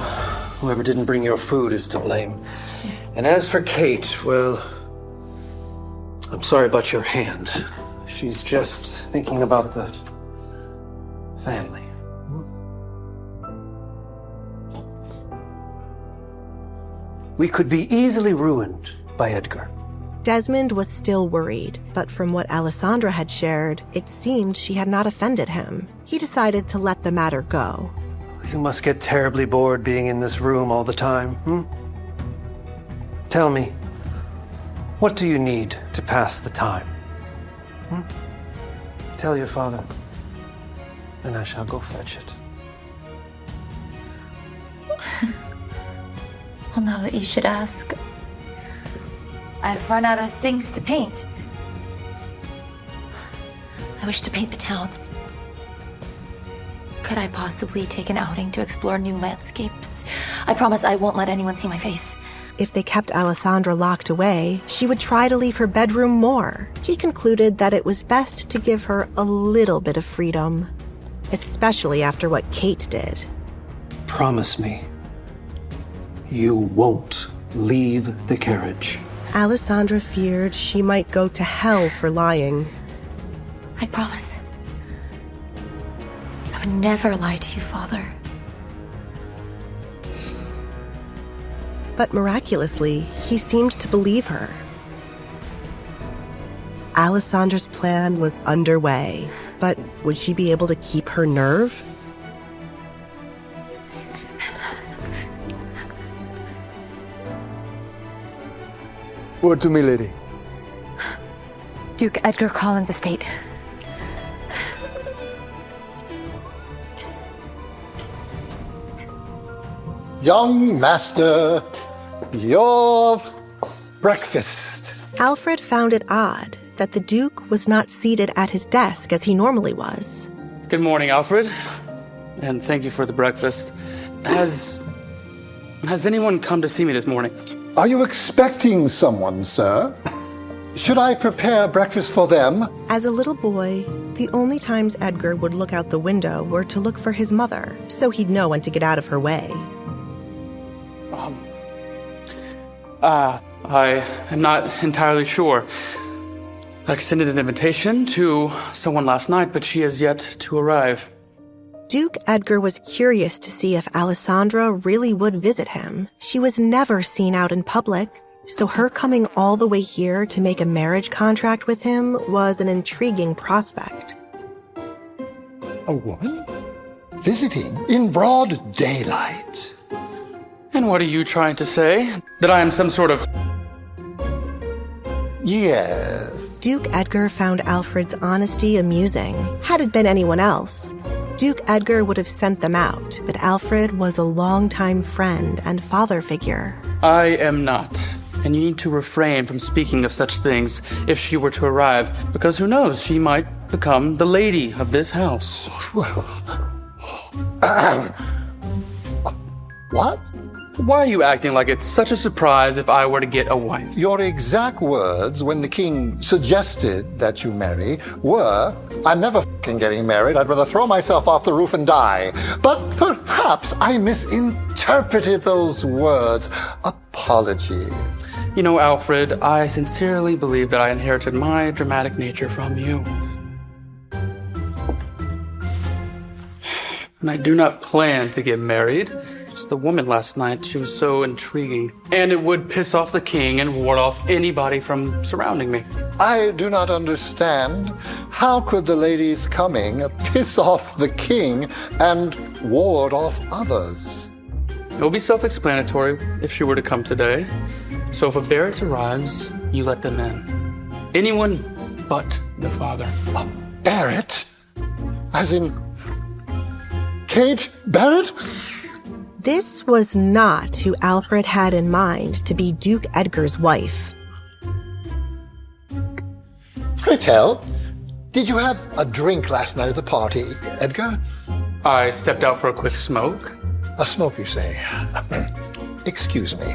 Whoever didn't bring your food is to blame. And as for Kate, well, I'm sorry about your hand. She's just thinking about the family. We could be easily ruined by Edgar. Desmond was still worried, but from what Alessandra had shared, it seemed she had not offended him. He decided to let the matter go. You must get terribly bored being in this room all the time, Tell me, what do you need to pass the time? Tell your father, and I shall go fetch it. Well, now that you should ask, I've run out of things to paint. I wish to paint the town. Could I possibly take an outing to explore new landscapes? I promise I won't let anyone see my face. If they kept Alessandra locked away, she would try to leave her bedroom more. He concluded that it was best to give her a little bit of freedom, especially after what Kate did. Promise me, you won't leave the carriage. Alessandra feared she might go to hell for lying. I promise. I would never lie to you, Father. But miraculously, he seemed to believe her. Alessandra's plan was underway, but would she be able to keep her nerve? Word to me, lady. Duke Edgar Collins' estate. Young master, your breakfast. Alfred found it odd that the Duke was not seated at his desk as he normally was. Good morning, Alfred. And thank you for the breakfast. Has anyone come to see me this morning? Are you expecting someone, sir? Should I prepare breakfast for them? As a little boy, the only times Edgar would look out the window were to look for his mother, so he'd know when to get out of her way. I am not entirely sure. I extended an invitation to someone last night, but she has yet to arrive. Duke Edgar was curious to see if Alessandra really would visit him. She was never seen out in public, so her coming all the way here to make a marriage contract with him was an intriguing prospect. A woman? Visiting in broad daylight? And what are you trying to say? That I am some sort of... Yes. Duke Edgar found Alfred's honesty amusing. Had it been anyone else, Duke Edgar would have sent them out, but Alfred was a longtime friend and father figure. I am not. And you need to refrain from speaking of such things if she were to arrive, because who knows, she might become the lady of this house. What? Why are you acting like it's such a surprise if I were to get a wife? Your exact words when the king suggested that you marry were, I'm never f***ing getting married. I'd rather throw myself off the roof and die. But perhaps I misinterpreted those words. Apology. You know, Alfred, I sincerely believe that I inherited my dramatic nature from you. And I do not plan to get married. Just the woman last night, she was so intriguing. And it would piss off the king and ward off anybody from surrounding me. I do not understand. How could the lady's coming piss off the king and ward off others? It will be self-explanatory if she were to come today. So if a Barrett arrives, you let them in. Anyone but the father. A Barrett? As in Kate Barrett? This was not who Alfred had in mind to be Duke Edgar's wife. Pray tell, did you have a drink last night at the party, Edgar? I stepped out for a quick smoke. A smoke, you say? Excuse me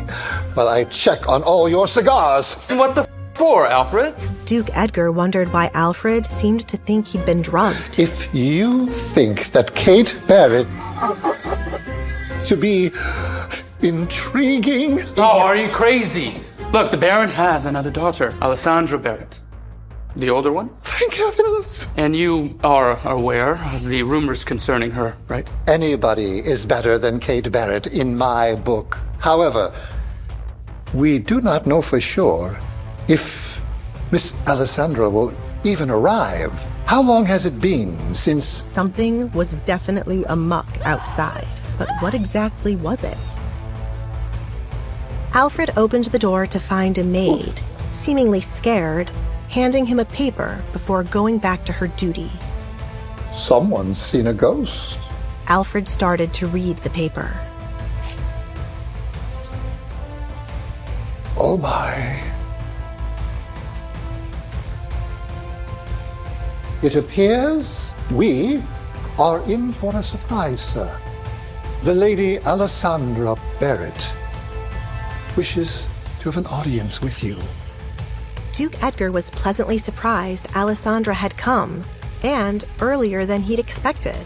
while I check on all your cigars. What the for, Alfred? Duke Edgar wondered why Alfred seemed to think he'd been drugged. If you think that Kate Barrett to be intriguing... Oh, are you crazy? Look, the Baron has another daughter, Alessandra Barrett. The older one? Thank heavens! And you are aware of the rumors concerning her, right? Anybody is better than Kate Barrett in my book. However, we do not know for sure if Miss Alessandra will even arrive. How long has it been since... Something was definitely amuck outside. But what exactly was it? Alfred opened the door to find a maid, seemingly scared, handing him a paper before going back to her duty. Someone's seen a ghost. Alfred started to read the paper. Oh my. It appears we are in for a surprise, sir. The Lady Alessandra Barrett wishes to have an audience with you. Duke Edgar was pleasantly surprised Alessandra had come, and earlier than he'd expected.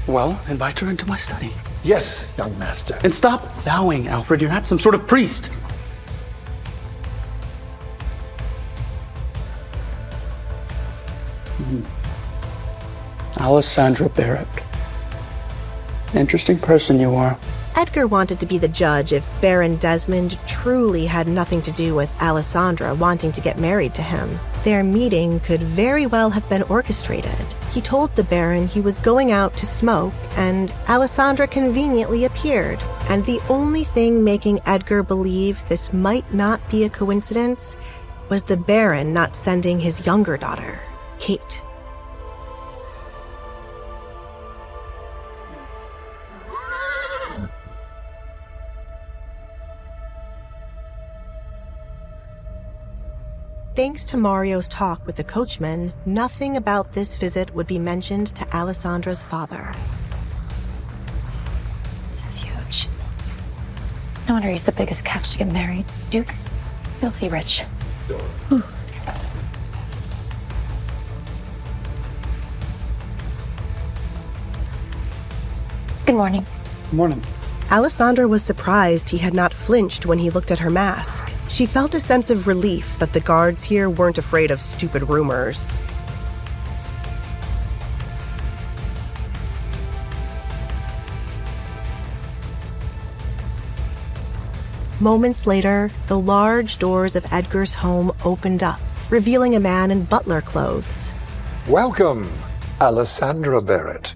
Well, invite her into my study. Yes, young master. And stop bowing, Alfred. You're not some sort of priest. Alessandra Barrett. Interesting person you are. Edgar wanted to be the judge if Baron Desmond truly had nothing to do with Alessandra wanting to get married to him. Their meeting could very well have been orchestrated. He told the Baron he was going out to smoke, and Alessandra conveniently appeared. And the only thing making Edgar believe this might not be a coincidence was the Baron not sending his younger daughter, Kate. Thanks to Mario's talk with the coachman, nothing about this visit would be mentioned to Alessandra's father. This is huge. No wonder he's the biggest catch to get married. Duke is filthy rich. Whew. Good morning. Good morning. Alessandra was surprised he had not flinched when he looked at her mask. She felt a sense of relief that the guards here weren't afraid of stupid rumors. Moments later, the large doors of Edgar's home opened up, revealing a man in butler clothes. Welcome, Alessandra Barrett.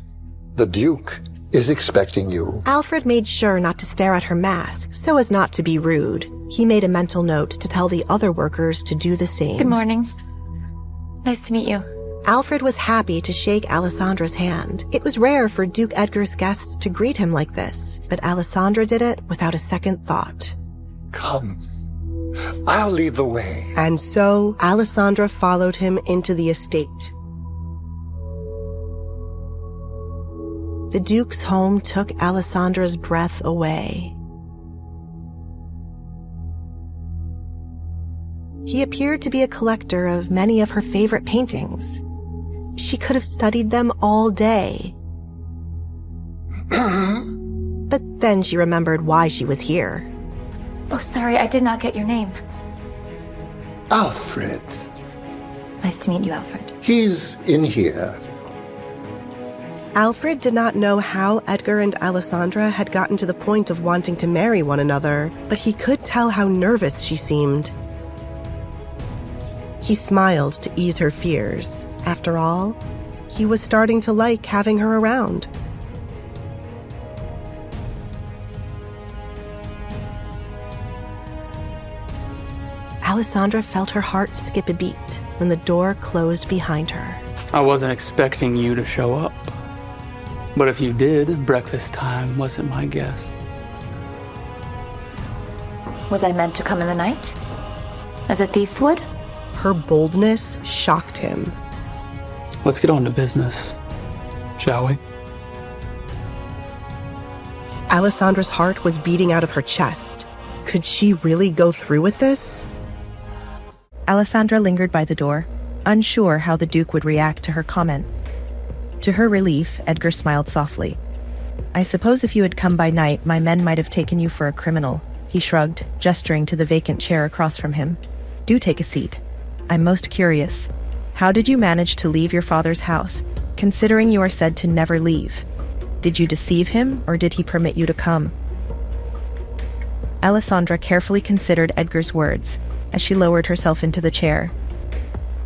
The Duke is expecting you. Alfred made sure not to stare at her mask so as not to be rude. He made a mental note to tell the other workers to do the same. Good morning. It's nice to meet you. Alfred was happy to shake Alessandra's hand. It was rare for Duke Edgar's guests to greet him like this, but Alessandra did it without a second thought. Come. I'll lead the way. And so, Alessandra followed him into the estate. The Duke's home took Alessandra's breath away. He appeared to be a collector of many of her favorite paintings. She could have studied them all day. But then she remembered why she was here. Oh, sorry, I did not get your name. Alfred. Nice to meet you, Alfred. He's in here. Alfred did not know how Edgar and Alessandra had gotten to the point of wanting to marry one another, but he could tell how nervous she seemed. He smiled to ease her fears. After all, he was starting to like having her around. Alessandra felt her heart skip a beat when the door closed behind her. I wasn't expecting you to show up. But if you did, breakfast time wasn't my guess. Was I meant to come in the night? As a thief would? Her boldness shocked him. Let's get on to business, shall we? Alessandra's heart was beating out of her chest. Could she really go through with this? Alessandra lingered by the door, unsure how the Duke would react to her comment. To her relief, Edgar smiled softly. I suppose if you had come by night, my men might have taken you for a criminal. He shrugged, gesturing to the vacant chair across from him. Do take a seat. I'm most curious. How did you manage to leave your father's house, considering you are said to never leave? Did you deceive him, or did he permit you to come? Alessandra carefully considered Edgar's words as she lowered herself into the chair.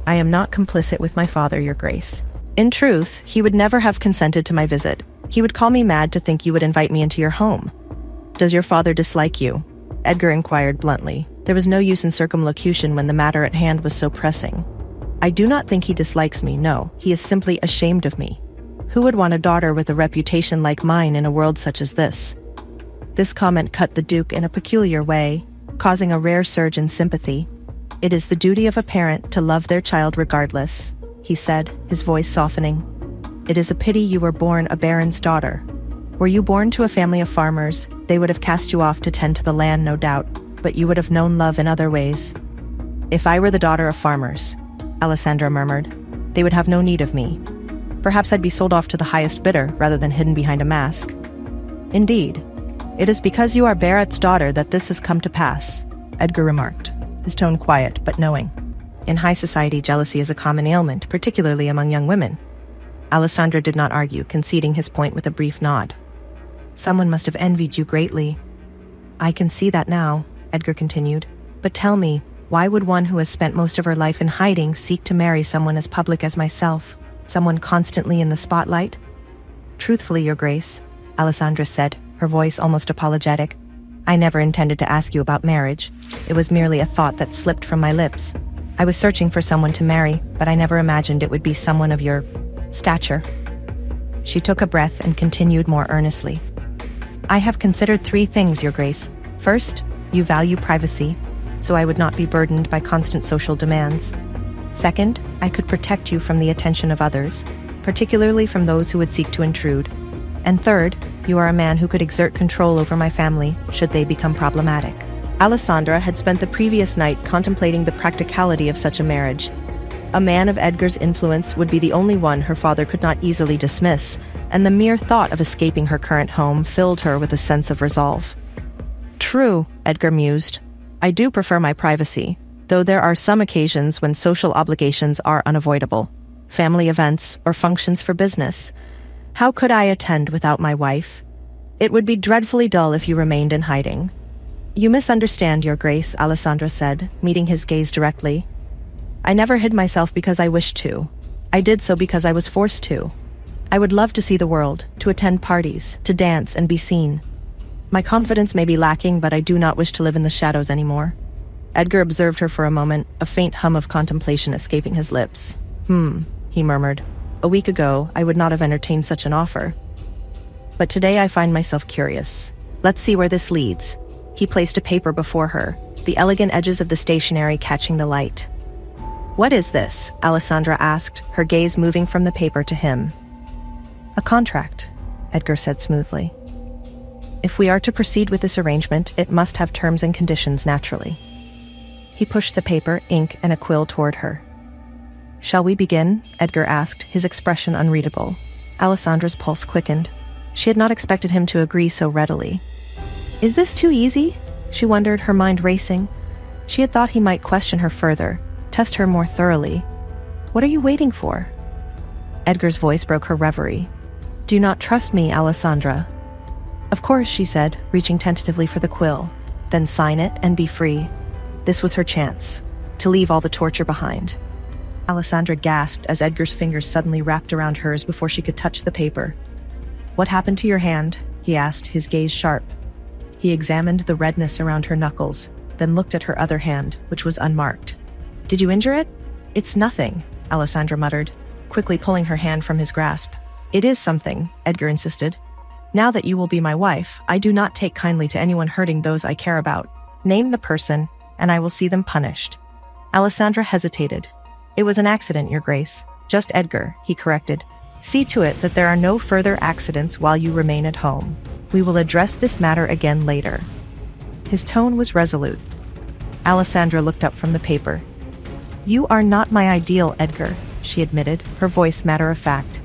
I am not complicit with my father, Your Grace. In truth, he would never have consented to my visit. He would call me mad to think you would invite me into your home. Does your father dislike you? Edgar inquired bluntly. There was no use in circumlocution when the matter at hand was so pressing. I do not think he dislikes me, no. He is simply ashamed of me. Who would want a daughter with a reputation like mine in a world such as this? This comment cut the Duke in a peculiar way, causing a rare surge in sympathy. It is the duty of a parent to love their child regardless, he said, his voice softening. It is a pity you were born a baron's daughter. Were you born to a family of farmers, they would have cast you off to tend to the land, no doubt, but you would have known love in other ways. If I were the daughter of farmers, Alessandra murmured, they would have no need of me. Perhaps I'd be sold off to the highest bidder rather than hidden behind a mask. Indeed, it is because you are Barrett's daughter that this has come to pass, Edgar remarked, his tone quiet but knowing. In high society, jealousy is a common ailment, particularly among young women. Alessandra did not argue, conceding his point with a brief nod. Someone must have envied you greatly. I can see that now, Edgar continued. But tell me, why would one who has spent most of her life in hiding seek to marry someone as public as myself? Someone constantly in the spotlight? Truthfully, Your Grace, Alessandra said, her voice almost apologetic. I never intended to ask you about marriage. It was merely a thought that slipped from my lips. I was searching for someone to marry, but I never imagined it would be someone of your stature. She took a breath and continued more earnestly. I have considered 3 things, Your Grace. First, you value privacy, so I would not be burdened by constant social demands. Second, I could protect you from the attention of others, particularly from those who would seek to intrude. And third, you are a man who could exert control over my family should they become problematic. Alessandra had spent the previous night contemplating the practicality of such a marriage. A man of Edgar's influence would be the only one her father could not easily dismiss, and the mere thought of escaping her current home filled her with a sense of resolve. True, Edgar mused. I do prefer my privacy, though there are some occasions when social obligations are unavoidable. Family events or functions for business. How could I attend without my wife? It would be dreadfully dull if you remained in hiding. You misunderstand, Your Grace, Alessandra said, meeting his gaze directly. I never hid myself because I wished to. I did so because I was forced to. I would love to see the world, to attend parties, to dance and be seen. My confidence may be lacking, but I do not wish to live in the shadows anymore. Edgar observed her for a moment, a faint hum of contemplation escaping his lips. he murmured. "A week ago, I would not have entertained such an offer. But today I find myself curious. Let's see where this leads." He placed a paper before her, the elegant edges of the stationery catching the light. "What is this?" Alessandra asked, her gaze moving from the paper to him. "A contract," Edgar said smoothly. "If we are to proceed with this arrangement, it must have terms and conditions naturally." He pushed the paper, ink, and a quill toward her. "Shall we begin?" Edgar asked, his expression unreadable. Alessandra's pulse quickened. She had not expected him to agree so readily. "Is this too easy?" she wondered, her mind racing. She had thought he might question her further, test her more thoroughly. "What are you waiting for?" Edgar's voice broke her reverie. "Do you not trust me, Alessandra?" "Of course," she said, reaching tentatively for the quill. "Then sign it and be free." This was her chance, to leave all the torture behind. Alessandra gasped as Edgar's fingers suddenly wrapped around hers before she could touch the paper. "What happened to your hand?" he asked, his gaze sharp. He examined the redness around her knuckles, then looked at her other hand, which was unmarked. "Did you injure it?" "It's nothing," Alessandra muttered, quickly pulling her hand from his grasp. "It is something," Edgar insisted. "Now that you will be my wife, I do not take kindly to anyone hurting those I care about. Name the person, and I will see them punished." Alessandra hesitated. "It was an accident, Your Grace. Just Edgar," he corrected. "See to it that there are no further accidents while you remain at home. We will address this matter again later." His tone was resolute. Alessandra looked up from the paper. "You are not my ideal, Edgar," she admitted, her voice matter-of-fact.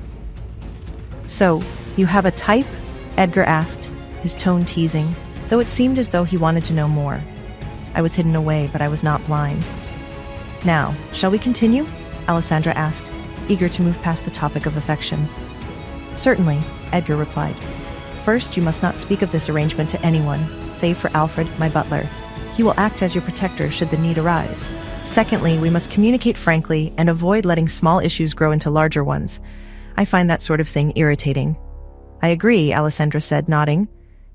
"So, you have a type?" Edgar asked, his tone teasing, though it seemed as though he wanted to know more. "I was hidden away, but I was not blind." "Now, shall we continue?" Alessandra asked, eager to move past the topic of affection. "Certainly," Edgar replied. "First, you must not speak of this arrangement to anyone, save for Alfred, my butler. He will act as your protector should the need arise. Secondly, we must communicate frankly and avoid letting small issues grow into larger ones. I find that sort of thing irritating." "I agree," Alessandra said, nodding.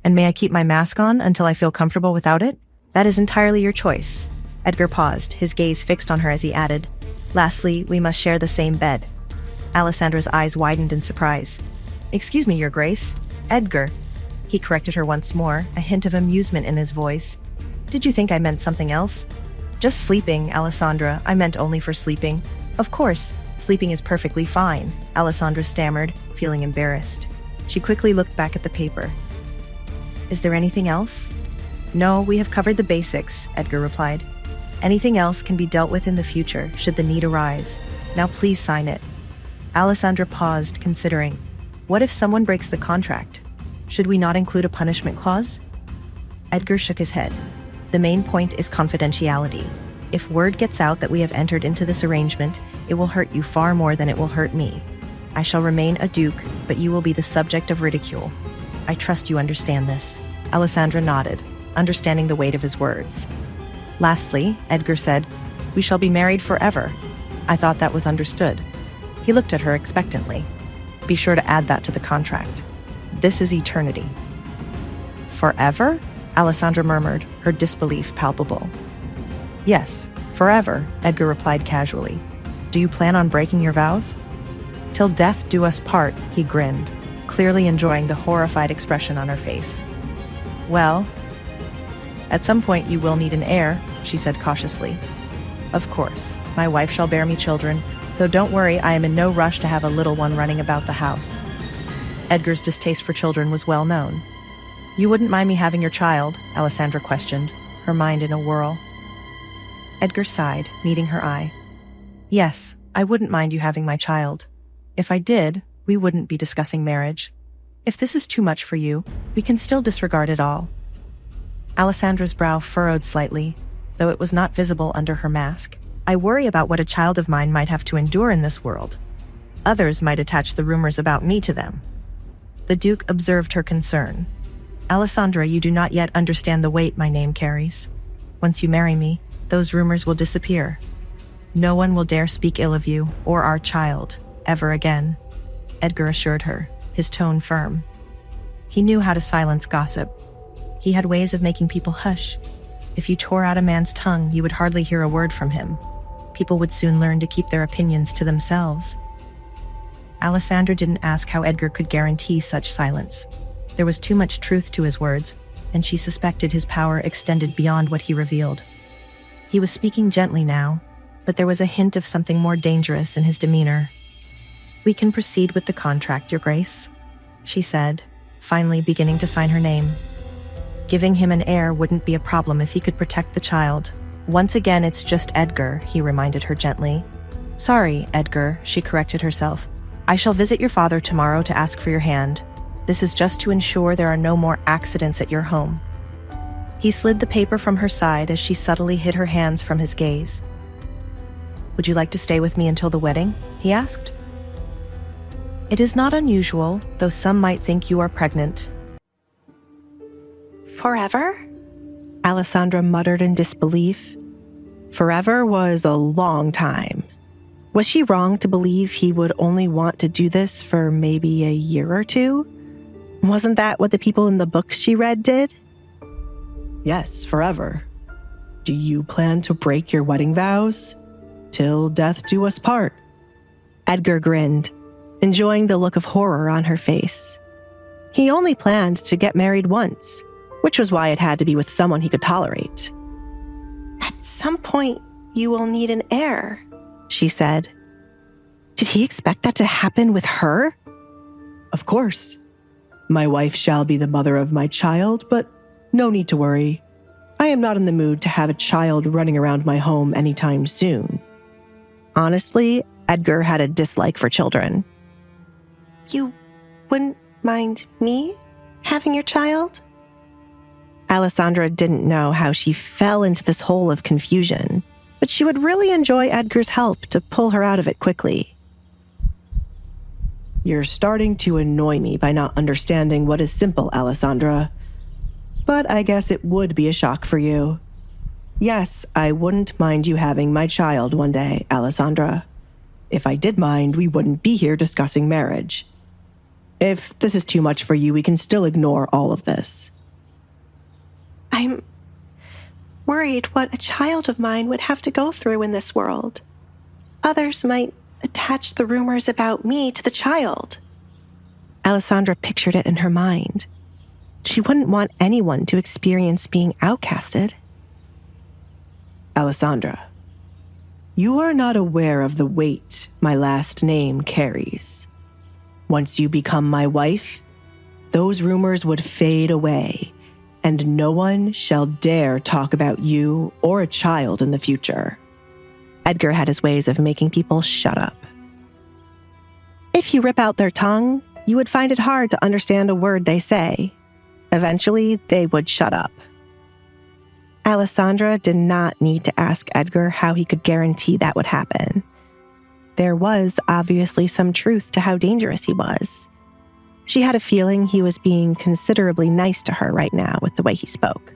"And may I keep my mask on until I feel comfortable without it?" "That is entirely your choice." Edgar paused, his gaze fixed on her as he added, "Lastly, we must share the same bed." Alessandra's eyes widened in surprise. "Excuse me, Your Grace. Edgar." He corrected her once more, a hint of amusement in his voice. "Did you think I meant something else?" "Just sleeping, Alessandra. I meant only for sleeping." "Of course, sleeping is perfectly fine," Alessandra stammered, feeling embarrassed. She quickly looked back at the paper. "Is there anything else?" "No, we have covered the basics," Edgar replied. "Anything else can be dealt with in the future, should the need arise. Now please sign it." Alessandra paused, considering. What if someone breaks the contract? Should we not include a punishment clause? Edgar shook his head. "The main point is confidentiality. If word gets out that we have entered into this arrangement, it will hurt you far more than it will hurt me. I shall remain a duke, but you will be the subject of ridicule. I trust you understand this." Alessandra nodded, understanding the weight of his words. "Lastly," Edgar said, "we shall be married forever." I thought that was understood. He looked at her expectantly. "Be sure to add that to the contract. This is eternity." "Forever?" Alessandra murmured, her disbelief palpable. "Yes, forever," Edgar replied casually. "Do you plan on breaking your vows?" "Till death do us part," he grinned, clearly enjoying the horrified expression on her face. "Well, at some point you will need an heir," she said cautiously. "Of course, my wife shall bear me children, though don't worry, I am in no rush to have a little one running about the house." Edgar's distaste for children was well known. "You wouldn't mind me having your child?" Alessandra questioned, her mind in a whirl. Edgar sighed, meeting her eye. "Yes, I wouldn't mind you having my child. If I did, we wouldn't be discussing marriage. If this is too much for you, we can still disregard it all." Alessandra's brow furrowed slightly, though it was not visible under her mask. "I worry about what a child of mine might have to endure in this world. Others might attach the rumors about me to them." The Duke observed her concern. "Alessandra, you do not yet understand the weight my name carries. Once you marry me, those rumors will disappear. No one will dare speak ill of you, or our child, ever again," Edgar assured her, his tone firm. He knew how to silence gossip. He had ways of making people hush. If you tore out a man's tongue, you would hardly hear a word from him. People would soon learn to keep their opinions to themselves. Alessandra didn't ask how Edgar could guarantee such silence. There was too much truth to his words, and she suspected his power extended beyond what he revealed. He was speaking gently now, but there was a hint of something more dangerous in his demeanor. "We can proceed with the contract, Your Grace," she said, finally beginning to sign her name. Giving him an heir wouldn't be a problem if he could protect the child. "Once again, it's just Edgar," he reminded her gently. "Sorry, Edgar," she corrected herself. "I shall visit your father tomorrow to ask for your hand. This is just to ensure there are no more accidents at your home." He slid the paper from her side as she subtly hid her hands from his gaze. "Would you like to stay with me until the wedding?" he asked. "It is not unusual, though some might think you are pregnant." "Forever?" Alessandra muttered in disbelief. Forever was a long time. Was she wrong to believe he would only want to do this for maybe a year or two? Wasn't that what the people in the books she read did? "Yes, forever. Do you plan to break your wedding vows? Till death do us part." Edgar grinned, enjoying the look of horror on her face. He only planned to get married once, which was why it had to be with someone he could tolerate. "At some point, you will need an heir," she said. Did he expect that to happen with her? "Of course. My wife shall be the mother of my child, but no need to worry. I am not in the mood to have a child running around my home anytime soon." Honestly, Edgar had a dislike for children. "You wouldn't mind me having your child?" Alessandra didn't know how she fell into this hole of confusion, but she would really enjoy Edgar's help to pull her out of it quickly. "You're starting to annoy me by not understanding what is simple, Alessandra. But I guess it would be a shock for you. Yes, I wouldn't mind you having my child one day, Alessandra. If I did mind, we wouldn't be here discussing marriage. If this is too much for you, we can still ignore all of this." "I'm worried what a child of mine would have to go through in this world. Others might attach the rumors about me to the child." Alessandra pictured it in her mind. She wouldn't want anyone to experience being outcasted. "Alessandra, you are not aware of the weight my last name carries. Once you become my wife, those rumors would fade away, and no one shall dare talk about you or a child in the future." Edgar had his ways of making people shut up. If you rip out their tongue, you would find it hard to understand a word they say. Eventually, they would shut up. Alessandra did not need to ask Edgar how he could guarantee that would happen. There was obviously some truth to how dangerous he was. She had a feeling he was being considerably nice to her right now with the way he spoke.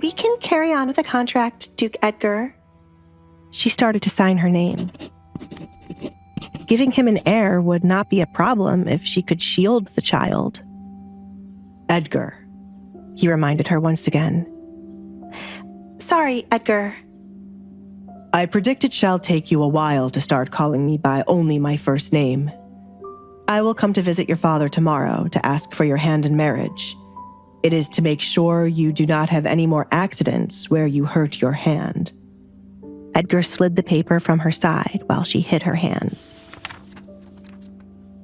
"We can carry on with the contract, Duke Edgar." She started to sign her name. Giving him an heir would not be a problem if she could shield the child. "Edgar," he reminded her once again. "Sorry, Edgar." "I predict it shall take you a while to start calling me by only my first name. I will come to visit your father tomorrow to ask for your hand in marriage. It is to make sure you do not have any more accidents where you hurt your hand." Edgar slid the paper from her side while she hid her hands.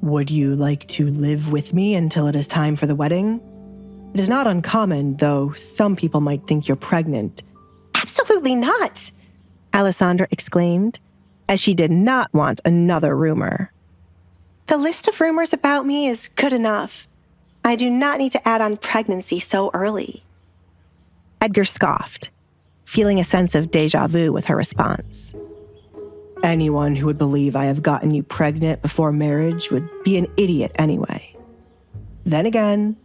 "Would you like to live with me until it is time for the wedding? It is not uncommon, though some people might think you're pregnant." "Absolutely not!" Alessandra exclaimed, as she did not want another rumor. "The list of rumors about me is good enough. I do not need to add on pregnancy so early." Edgar scoffed, feeling a sense of déjà vu with her response. "Anyone who would believe I have gotten you pregnant before marriage would be an idiot anyway. Then again,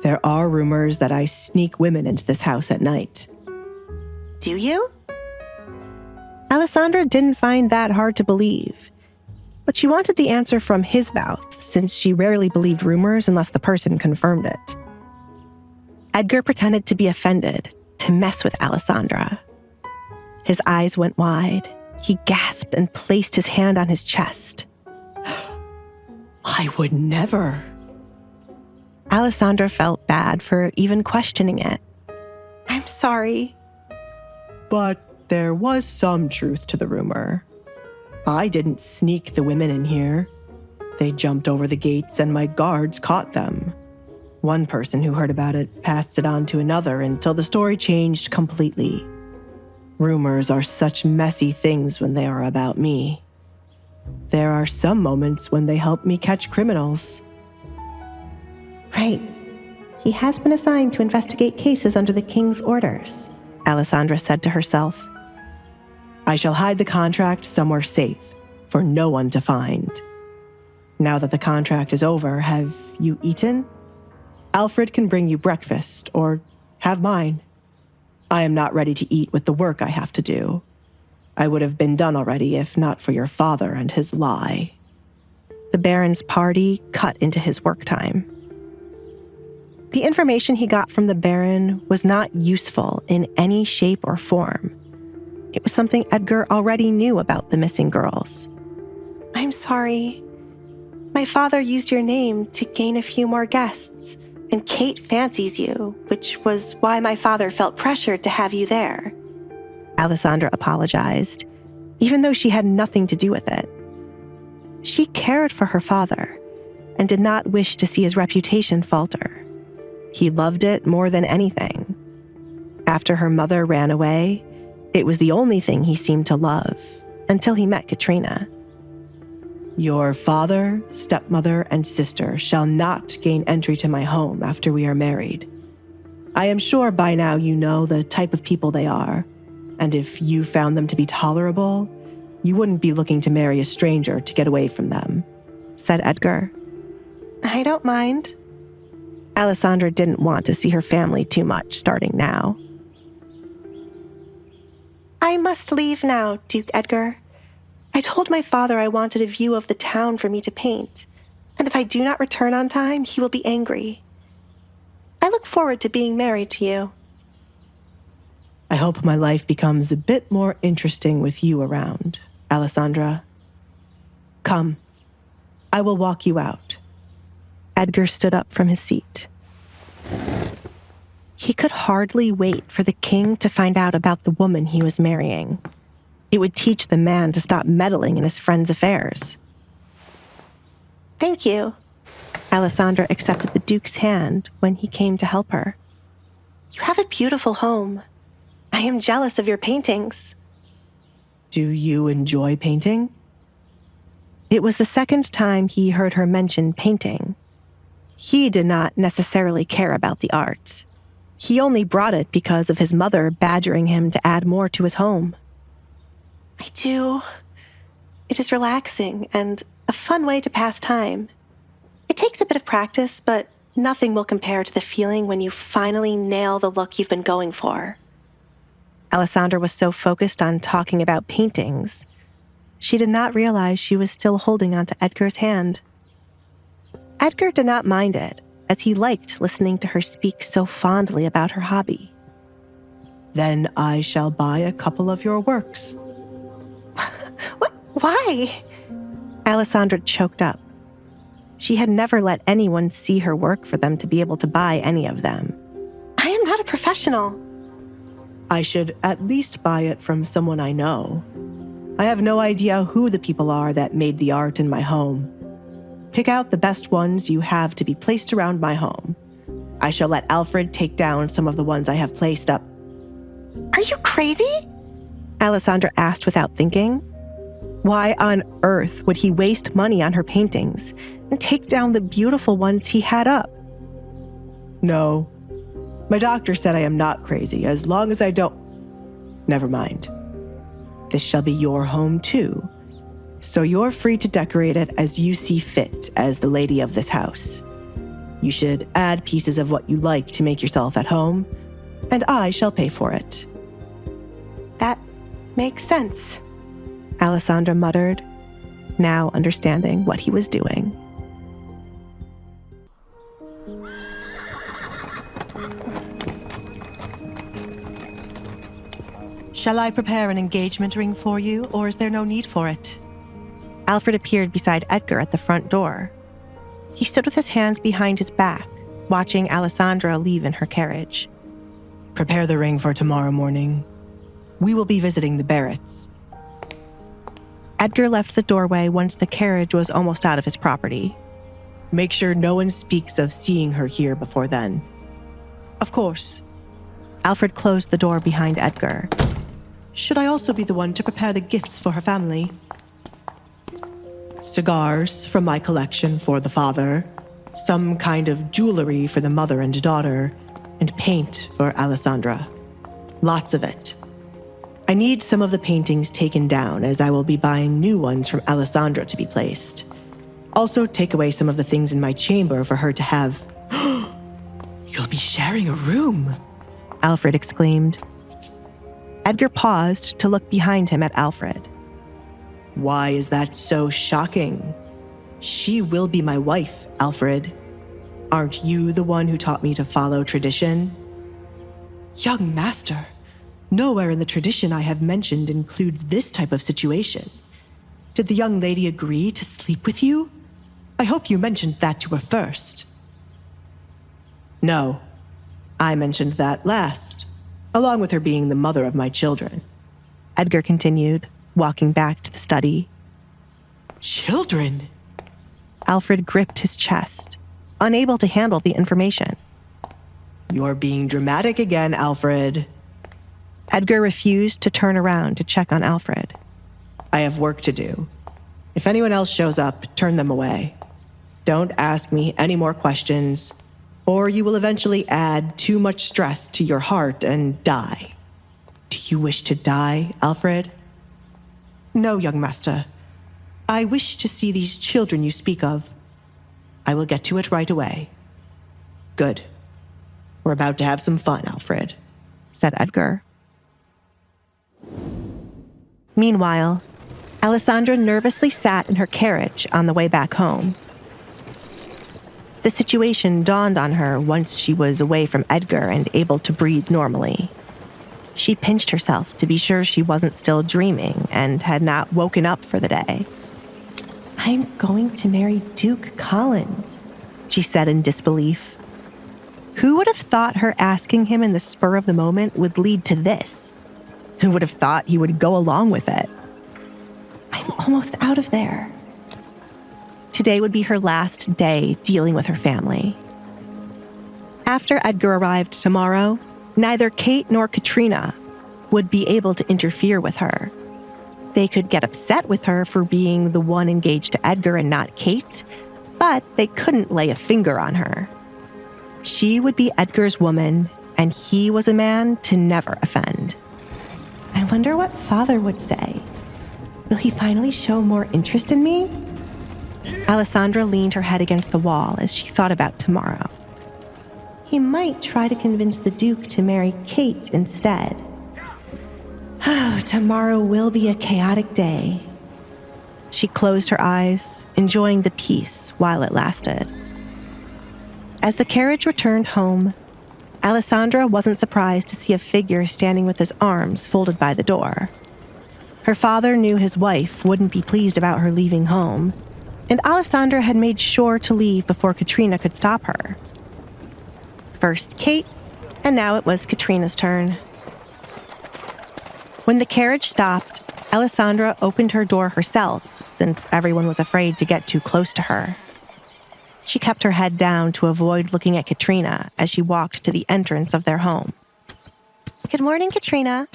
there are rumors that I sneak women into this house at night." "Do you?" Alessandra didn't find that hard to believe, but she wanted the answer from his mouth since she rarely believed rumors unless the person confirmed it. Edgar pretended to be offended, to mess with Alessandra. His eyes went wide. He gasped and placed his hand on his chest. I would never. Alessandra felt bad for even questioning it. I'm sorry. But there was some truth to the rumor. I didn't sneak the women in here. They jumped over the gates and my guards caught them. One person who heard about it passed it on to another until the story changed completely. Rumors are such messy things when they are about me. There are some moments when they help me catch criminals. Right. He has been assigned to investigate cases under the king's orders, Alessandra said to herself. I shall hide the contract somewhere safe for no one to find. Now that the contract is over, have you eaten? Alfred can bring you breakfast, or have mine. I am not ready to eat with the work I have to do. I would have been done already if not for your father and his lie. The Baron's party cut into his work time. The information he got from the Baron was not useful in any shape or form. It was something Edgar already knew about the missing girls. I'm sorry. My father used your name to gain a few more guests, and Kate fancies you, which was why my father felt pressured to have you there. Alessandra apologized, even though she had nothing to do with it. She cared for her father and did not wish to see his reputation falter. He loved it more than anything. After her mother ran away, it was the only thing he seemed to love until he met Katrina. Your father, stepmother, and sister shall not gain entry to my home after we are married. I am sure by now you know the type of people they are, and if you found them to be tolerable, you wouldn't be looking to marry a stranger to get away from them, said Edgar. I don't mind. Alessandra didn't want to see her family too much starting now. I must leave now, Duke Edgar. I told my father I wanted a view of the town for me to paint, and if I do not return on time, he will be angry. I look forward to being married to you. I hope my life becomes a bit more interesting with you around, Alessandra. Come, I will walk you out. Edgar stood up from his seat. He could hardly wait for the king to find out about the woman he was marrying. It would teach the man to stop meddling in his friend's affairs. Thank you. Alessandra accepted the Duke's hand when he came to help her. You have a beautiful home. I am jealous of your paintings. Do you enjoy painting? It was the second time he heard her mention painting. He did not necessarily care about the art. He only brought it because of his mother badgering him to add more to his home. I do. It is relaxing and a fun way to pass time. It takes a bit of practice, but nothing will compare to the feeling when you finally nail the look you've been going for. Alessandra was so focused on talking about paintings, she did not realize she was still holding onto Edgar's hand. Edgar did not mind it, as he liked listening to her speak so fondly about her hobby. Then I shall buy a couple of your works. What? Why? Alessandra choked up. She had never let anyone see her work for them to be able to buy any of them. I am not a professional. I should at least buy it from someone I know. I have no idea who the people are that made the art in my home. Pick out the best ones you have to be placed around my home. I shall let Alfred take down some of the ones I have placed up. Are you crazy? Alessandra asked without thinking. Why on earth would he waste money on her paintings and take down the beautiful ones he had up? No. My doctor said I am not crazy as long as I don't... Never mind. This shall be your home too. So you're free to decorate it as you see fit as the lady of this house. You should add pieces of what you like to make yourself at home, and I shall pay for it. That makes sense, Alessandra muttered, now understanding what he was doing. Shall I prepare an engagement ring for you, or is there no need for it? Alfred appeared beside Edgar at the front door. He stood with his hands behind his back, watching Alessandra leave in her carriage. Prepare the ring for tomorrow morning. We will be visiting the Barretts. Edgar left the doorway once the carriage was almost out of his property. Make sure no one speaks of seeing her here before then. Of course. Alfred closed the door behind Edgar. Should I also be the one to prepare the gifts for her family? Cigars from my collection for the father, some kind of jewelry for the mother and daughter, and paint for Alessandra. Lots of it. I need some of the paintings taken down, as I will be buying new ones from Alessandra to be placed. Also, take away some of the things in my chamber for her to have. You'll be sharing a room, Alfred exclaimed. Edgar paused to look behind him at Alfred. Why is that so shocking? She will be my wife, Alfred. Aren't you the one who taught me to follow tradition? Young master, nowhere in the tradition I have mentioned includes this type of situation. Did the young lady agree to sleep with you? I hope you mentioned that to her first. No, I mentioned that last, along with her being the mother of my children. Edgar continued, walking back to the study. Children? Alfred gripped his chest, unable to handle the information. You're being dramatic again, Alfred. Edgar refused to turn around to check on Alfred. I have work to do. If anyone else shows up, turn them away. Don't ask me any more questions, or you will eventually add too much stress to your heart and die. Do you wish to die, Alfred? No, young master. I wish to see these children you speak of. I will get to it right away. Good. We're about to have some fun, Alfred, said Edgar. Meanwhile, Alessandra nervously sat in her carriage on the way back home. The situation dawned on her once she was away from Edgar and able to breathe normally. She pinched herself to be sure she wasn't still dreaming and had not woken up for the day. I'm going to marry Duke Collins, she said in disbelief. Who would have thought her asking him in the spur of the moment would lead to this? Who would have thought he would go along with it? I'm almost out of there. Today would be her last day dealing with her family. After Edgar arrived tomorrow, neither Kate nor Katrina would be able to interfere with her. They could get upset with her for being the one engaged to Edgar and not Kate, but they couldn't lay a finger on her. She would be Edgar's woman, and he was a man to never offend. I wonder what Father would say. Will he finally show more interest in me? Alessandra leaned her head against the wall as she thought about tomorrow. He might try to convince the Duke to marry Kate instead. Oh, tomorrow will be a chaotic day. She closed her eyes, enjoying the peace while it lasted. As the carriage returned home, Alessandra wasn't surprised to see a figure standing with his arms folded by the door. Her father knew his wife wouldn't be pleased about her leaving home, and Alessandra had made sure to leave before Katrina could stop her. First Kate, and now it was Katrina's turn. When the carriage stopped, Alessandra opened her door herself, since everyone was afraid to get too close to her. She kept her head down to avoid looking at Katrina as she walked to the entrance of their home. Good morning, Katrina,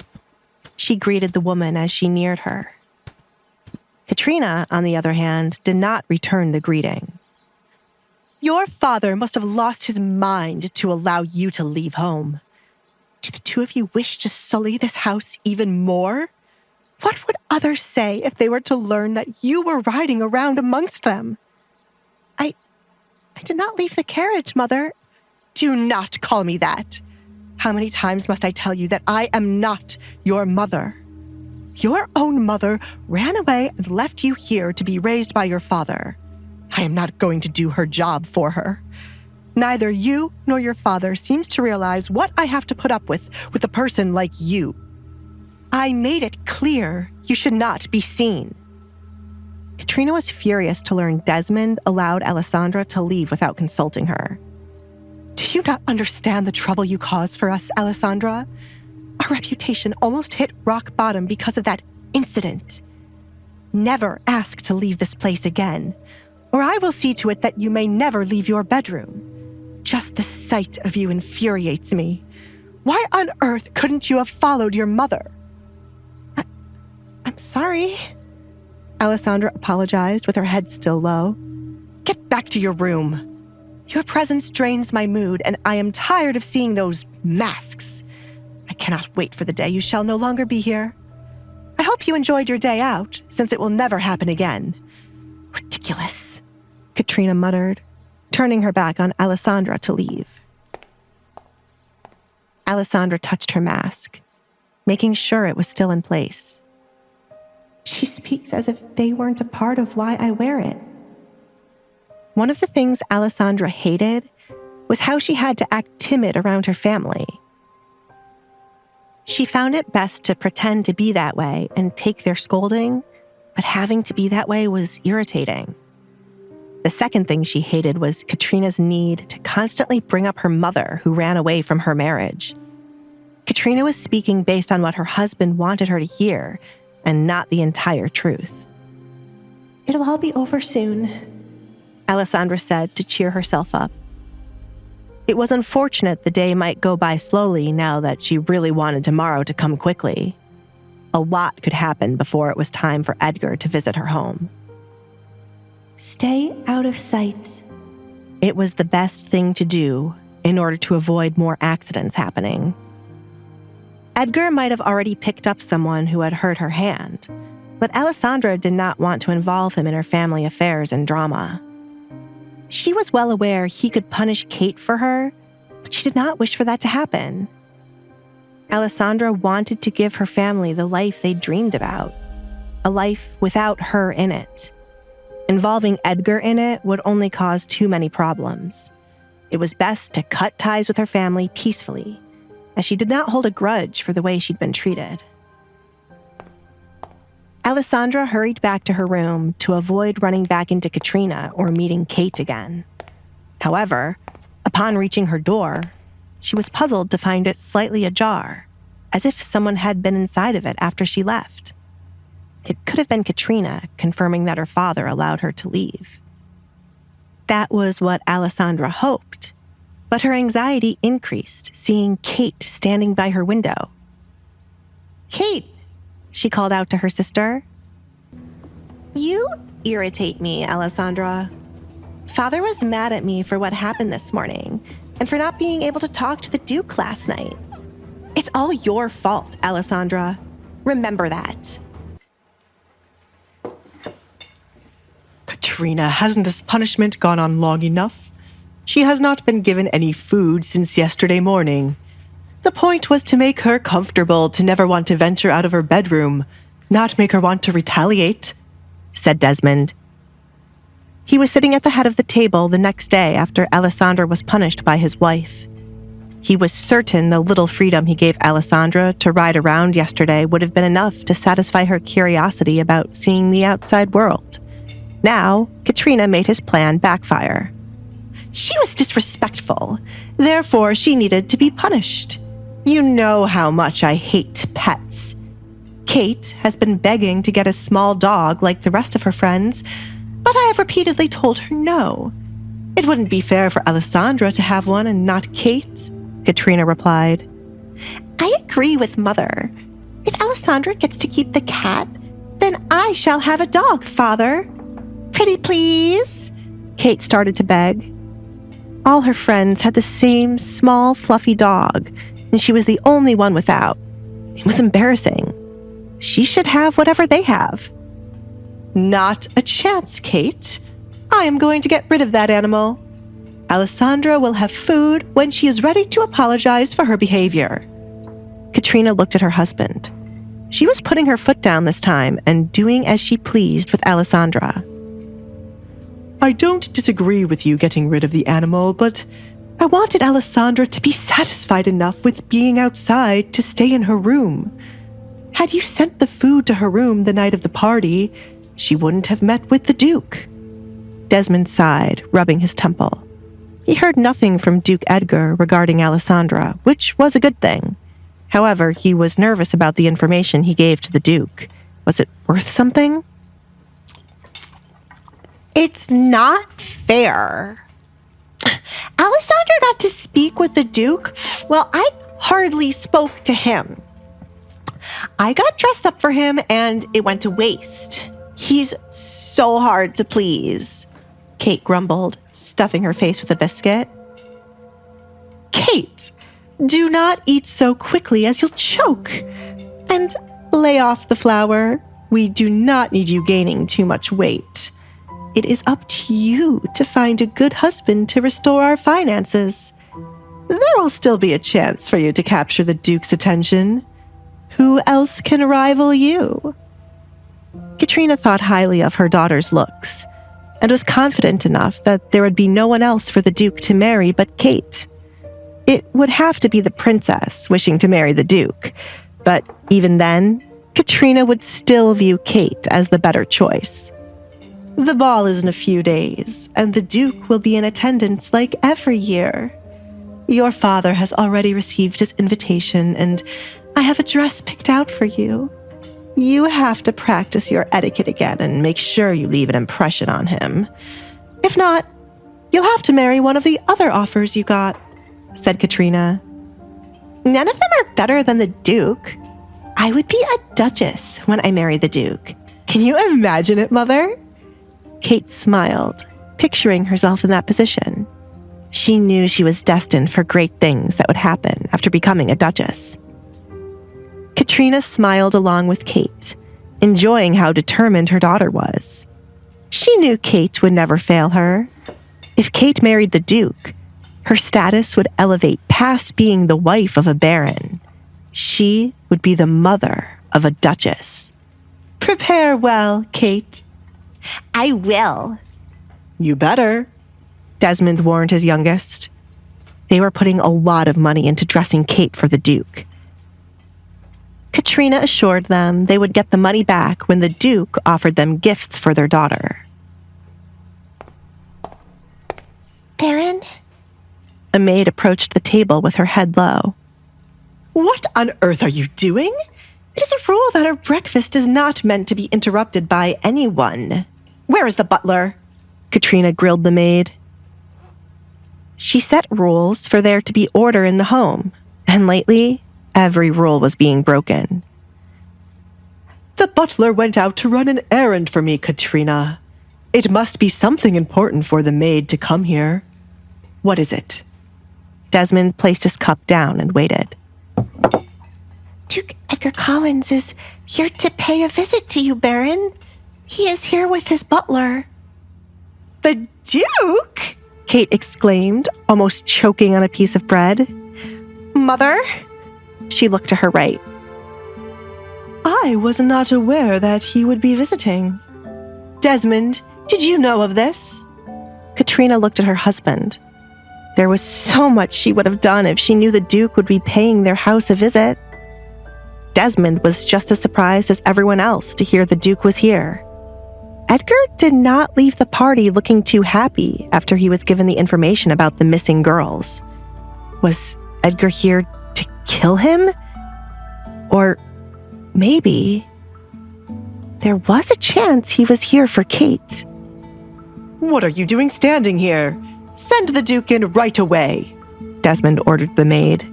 she greeted the woman as she neared her. Katrina, on the other hand, did not return the greeting. Your father must have lost his mind to allow you to leave home. Do the two of you wish to sully this house even more? What would others say if they were to learn that you were riding around amongst them? I did not leave the carriage, Mother. Do not call me that. How many times must I tell you that I am not your mother? Your own mother ran away and left you here to be raised by your father. I am not going to do her job for her. Neither you nor your father seems to realize what I have to put up with a person like you. I made it clear you should not be seen. Katrina was furious to learn Desmond allowed Alessandra to leave without consulting her. Do you not understand the trouble you cause for us, Alessandra? Our reputation almost hit rock bottom because of that incident. Never ask to leave this place again, or I will see to it that you may never leave your bedroom. Just the sight of you infuriates me. Why on earth couldn't you have followed your mother? I'm sorry. Alessandra apologized with her head still low. Get back to your room. Your presence drains my mood, and I am tired of seeing those masks. I cannot wait for the day you shall no longer be here. I hope you enjoyed your day out, since it will never happen again. Ridiculous, Katrina muttered, turning her back on Alessandra to leave. Alessandra touched her mask, making sure it was still in place. She speaks as if they weren't a part of why I wear it. One of the things Alessandra hated was how she had to act timid around her family. She found it best to pretend to be that way and take their scolding, but having to be that way was irritating. The second thing she hated was Katrina's need to constantly bring up her mother, who ran away from her marriage. Katrina was speaking based on what her husband wanted her to hear, and not the entire truth. It'll all be over soon, Alessandra said to cheer herself up. It was unfortunate the day might go by slowly now that she really wanted tomorrow to come quickly. A lot could happen before it was time for Edgar to visit her home. Stay out of sight. It was the best thing to do in order to avoid more accidents happening. Edgar might have already picked up someone who had hurt her hand, but Alessandra did not want to involve him in her family affairs and drama. She was well aware he could punish Kate for her, but she did not wish for that to happen. Alessandra wanted to give her family the life they dreamed about, a life without her in it. Involving Edgar in it would only cause too many problems. It was best to cut ties with her family peacefully, as she did not hold a grudge for the way she'd been treated. Alessandra hurried back to her room to avoid running back into Katrina or meeting Kate again. However, upon reaching her door, she was puzzled to find it slightly ajar, as if someone had been inside of it after she left. It could have been Katrina confirming that her father allowed her to leave. That was what Alessandra hoped, but her anxiety increased seeing Kate standing by her window. Kate, she called out to her sister. You irritate me, Alessandra. Father was mad at me for what happened this morning and for not being able to talk to the Duke last night. It's all your fault, Alessandra. Remember that. Katrina, hasn't this punishment gone on long enough? She has not been given any food since yesterday morning. The point was to make her comfortable, to never want to venture out of her bedroom, not make her want to retaliate, said Desmond. He was sitting at the head of the table the next day after Alessandra was punished by his wife. He was certain the little freedom he gave Alessandra to ride around yesterday would have been enough to satisfy her curiosity about seeing the outside world. Now, Katrina made his plan backfire. She was disrespectful. Therefore, she needed to be punished. You know how much I hate pets. Kate has been begging to get a small dog like the rest of her friends, but I have repeatedly told her no. It wouldn't be fair for Alessandra to have one and not Kate, Katrina replied. I agree with Mother. If Alessandra gets to keep the cat, then I shall have a dog, Father. Pretty please, Kate started to beg. All her friends had the same small, fluffy dog, and she was the only one without. It was embarrassing. She should have whatever they have. Not a chance, Kate. I am going to get rid of that animal. Alessandra will have food when she is ready to apologize for her behavior. Katrina looked at her husband. She was putting her foot down this time and doing as she pleased with Alessandra. I don't disagree with you getting rid of the animal, but I wanted Alessandra to be satisfied enough with being outside to stay in her room. Had you sent the food to her room the night of the party, she wouldn't have met with the Duke. Desmond sighed, rubbing his temple. He heard nothing from Duke Edgar regarding Alessandra, which was a good thing. However, he was nervous about the information he gave to the Duke. Was it worth something? It's not fair. Alessandra got to speak with the Duke. Well, I hardly spoke to him. I got dressed up for him and it went to waste. He's so hard to please, Kate grumbled, stuffing her face with a biscuit. Kate, do not eat so quickly as you'll choke. And lay off the flour. We do not need you gaining too much weight. It is up to you to find a good husband to restore our finances. There will still be a chance for you to capture the Duke's attention. Who else can rival you? Katrina thought highly of her daughter's looks, and was confident enough that there would be no one else for the Duke to marry but Kate. It would have to be the princess wishing to marry the Duke, but even then, Katrina would still view Kate as the better choice. The ball is in a few days, and the Duke will be in attendance like every year. Your father has already received his invitation, and I have a dress picked out for you. You have to practice your etiquette again and make sure you leave an impression on him. If not, you'll have to marry one of the other offers you got, said Katrina. None of them are better than the Duke. I would be a duchess when I marry the Duke. Can you imagine it, Mother? Kate smiled, picturing herself in that position. She knew she was destined for great things that would happen after becoming a duchess. Katrina smiled along with Kate, enjoying how determined her daughter was. She knew Kate would never fail her. If Kate married the Duke, her status would elevate past being the wife of a baron. She would be the mother of a duchess. Prepare well, Kate. I will. You better, Desmond warned his youngest. They were putting a lot of money into dressing Kate for the Duke. Katrina assured them they would get the money back when the Duke offered them gifts for their daughter. Baron? A maid approached the table with her head low. What on earth are you doing? It is a rule that our breakfast is not meant to be interrupted by anyone. Where is the butler? Katrina grilled the maid. She set rules for there to be order in the home, and lately, every rule was being broken. The butler went out to run an errand for me, Katrina. It must be something important for the maid to come here. What is it? Desmond placed his cup down and waited. Duke Edgar Collins is here to pay a visit to you, Baron. He is here with his butler. The Duke? Kate exclaimed, almost choking on a piece of bread. Mother? She looked to her right. I was not aware that he would be visiting. Desmond, did you know of this? Katrina looked at her husband. There was so much she would have done if she knew the Duke would be paying their house a visit. Desmond was just as surprised as everyone else to hear the Duke was here. Edgar did not leave the party looking too happy after he was given the information about the missing girls. Was Edgar here to kill him? Or maybe there was a chance he was here for Kate. What are you doing standing here? Send the Duke in right away, Desmond ordered the maid.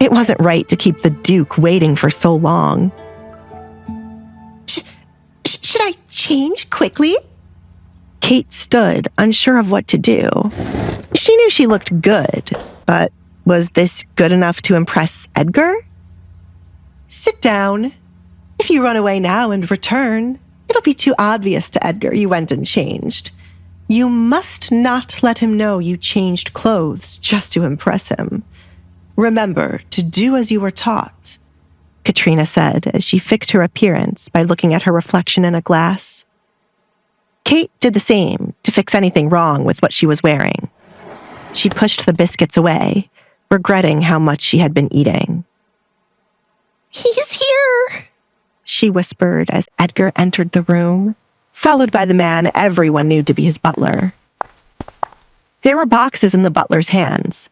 It wasn't right to keep the Duke waiting for so long. Should I change quickly? Kate stood, unsure of what to do. She knew she looked good, but was this good enough to impress Edgar? Sit down. If you run away now and return, it'll be too obvious to Edgar you went and changed. You must not let him know you changed clothes just to impress him. Remember to do as you were taught, Katrina said as she fixed her appearance by looking at her reflection in a glass. Kate did the same to fix anything wrong with what she was wearing. She pushed the biscuits away, regretting how much she had been eating. He's here, she whispered as Edgar entered the room, followed by the man everyone knew to be his butler. There were boxes in the butler's hands,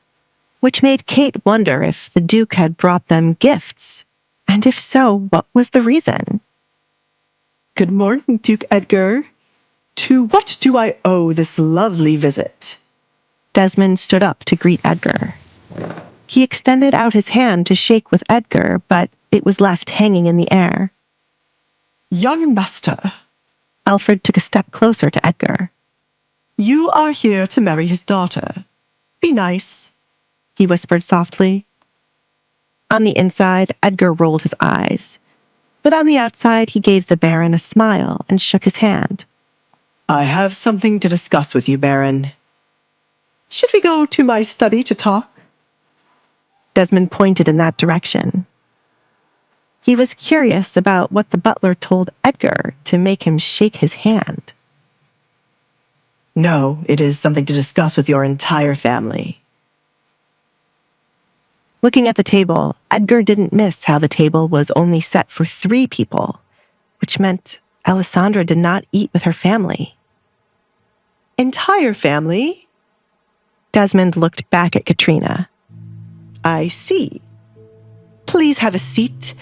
which made Kate wonder if the Duke had brought them gifts, and if so, what was the reason? Good morning, Duke Edgar. To what do I owe this lovely visit? Desmond stood up to greet Edgar. He extended out his hand to shake with Edgar, but it was left hanging in the air. Young master, Alfred took a step closer to Edgar. You are here to marry his daughter. Be nice, he whispered softly. On the inside, Edgar rolled his eyes, but on the outside he gave the Baron a smile and shook his hand. I have something to discuss with you, Baron. Should we go to my study to talk? Desmond pointed in that direction. He was curious about what the butler told Edgar to make him shake his hand. No, it is something to discuss with your entire family. Looking at the table, Edgar didn't miss how the table was only set for 3 people, which meant Alessandra did not eat with her family. Entire family? Desmond looked back at Katrina. I see. Please have a seat.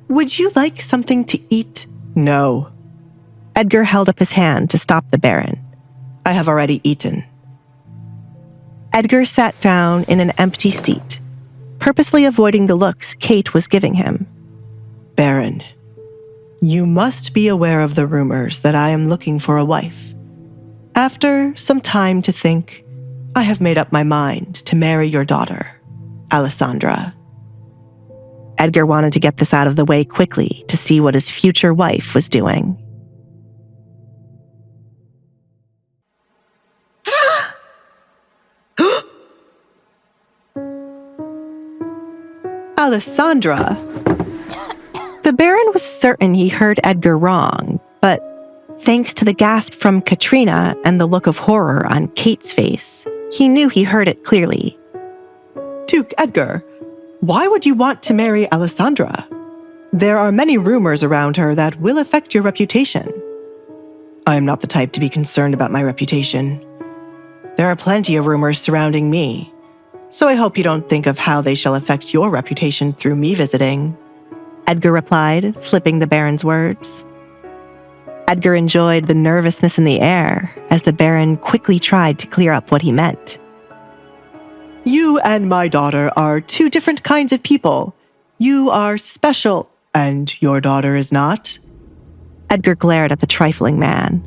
Would you like something to eat? No. Edgar held up his hand to stop the Baron. I have already eaten. Edgar sat down in an empty seat, purposely avoiding the looks Kate was giving him. Baron, you must be aware of the rumors that I am looking for a wife. After some time to think, I have made up my mind to marry your daughter, Alessandra. Edgar wanted to get this out of the way quickly to see what his future wife was doing. Alessandra! The Baron was certain he heard Edgar wrong, but thanks to the gasp from Katrina and the look of horror on Kate's face, he knew he heard it clearly. Duke Edgar, why would you want to marry Alessandra? There are many rumors around her that will affect your reputation. I am not the type to be concerned about my reputation. There are plenty of rumors surrounding me, so I hope you don't think of how they shall affect your reputation through me visiting. Edgar replied, flipping the Baron's words. Edgar enjoyed the nervousness in the air as the Baron quickly tried to clear up what he meant. You and my daughter are 2 different kinds of people. You are special, and your daughter is not. Edgar glared at the trifling man.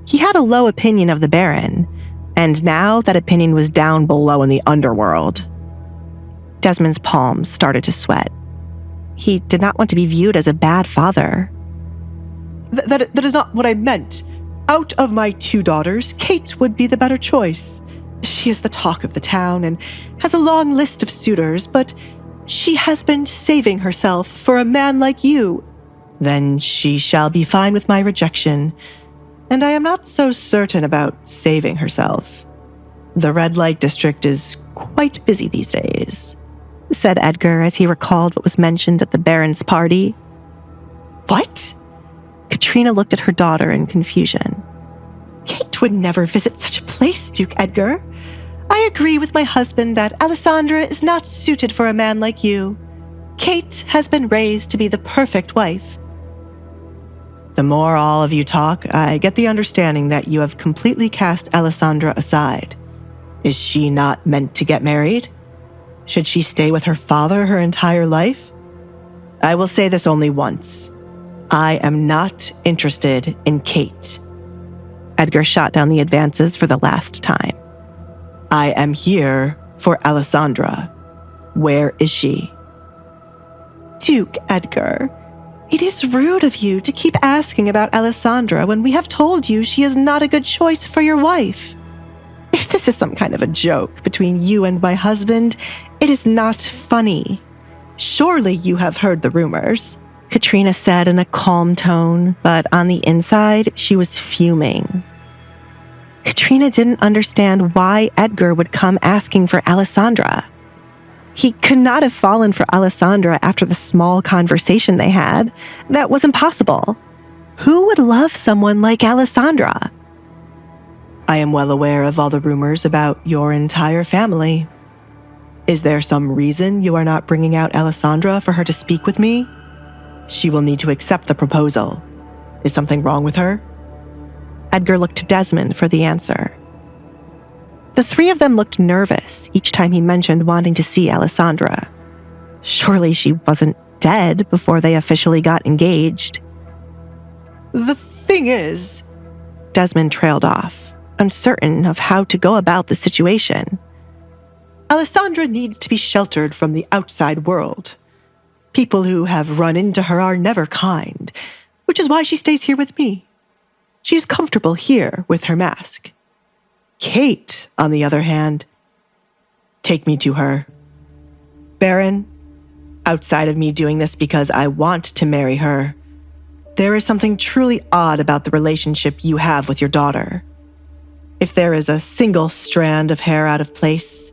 He had a low opinion of the Baron, and now that opinion was down below in the underworld. Desmond's palms started to sweat. He did not want to be viewed as a bad father. That is not what I meant. Out of my 2 daughters, Kate would be the better choice. She is the talk of the town and has a long list of suitors, but she has been saving herself for a man like you. Then she shall be fine with my rejection, and I am not so certain about saving herself. The red light district is quite busy these days, said Edgar as he recalled what was mentioned at the Baron's party. What? Katrina looked at her daughter in confusion. Kate would never visit such a place, Duke Edgar. I agree with my husband that Alessandra is not suited for a man like you. Kate has been raised to be the perfect wife. The more all of you talk, I get the understanding that you have completely cast Alessandra aside. Is she not meant to get married? Should she stay with her father her entire life? I will say this only once. I am not interested in Kate. Edgar shot down the advances for the last time. I am here for Alessandra. Where is she? Duke Edgar, it is rude of you to keep asking about Alessandra when we have told you she is not a good choice for your wife. If this is some kind of a joke between you and my husband, it is not funny. Surely you have heard the rumors, Katrina said in a calm tone, but on the inside, she was fuming. Katrina didn't understand why Edgar would come asking for Alessandra. He could not have fallen for Alessandra after the small conversation they had. That was impossible. Who would love someone like Alessandra? I am well aware of all the rumors about your entire family. Is there some reason you are not bringing out Alessandra for her to speak with me? She will need to accept the proposal. Is something wrong with her? Edgar looked to Desmond for the answer. The three of them looked nervous each time he mentioned wanting to see Alessandra. Surely she wasn't dead before they officially got engaged. The thing is, Desmond trailed off, uncertain of how to go about the situation. Alessandra needs to be sheltered from the outside world. People who have run into her are never kind, which is why she stays here with me. She's comfortable here with her mask. Kate, on the other hand, take me to her. Baron, outside of me doing this because I want to marry her, there is something truly odd about the relationship you have with your daughter. If there is a single strand of hair out of place,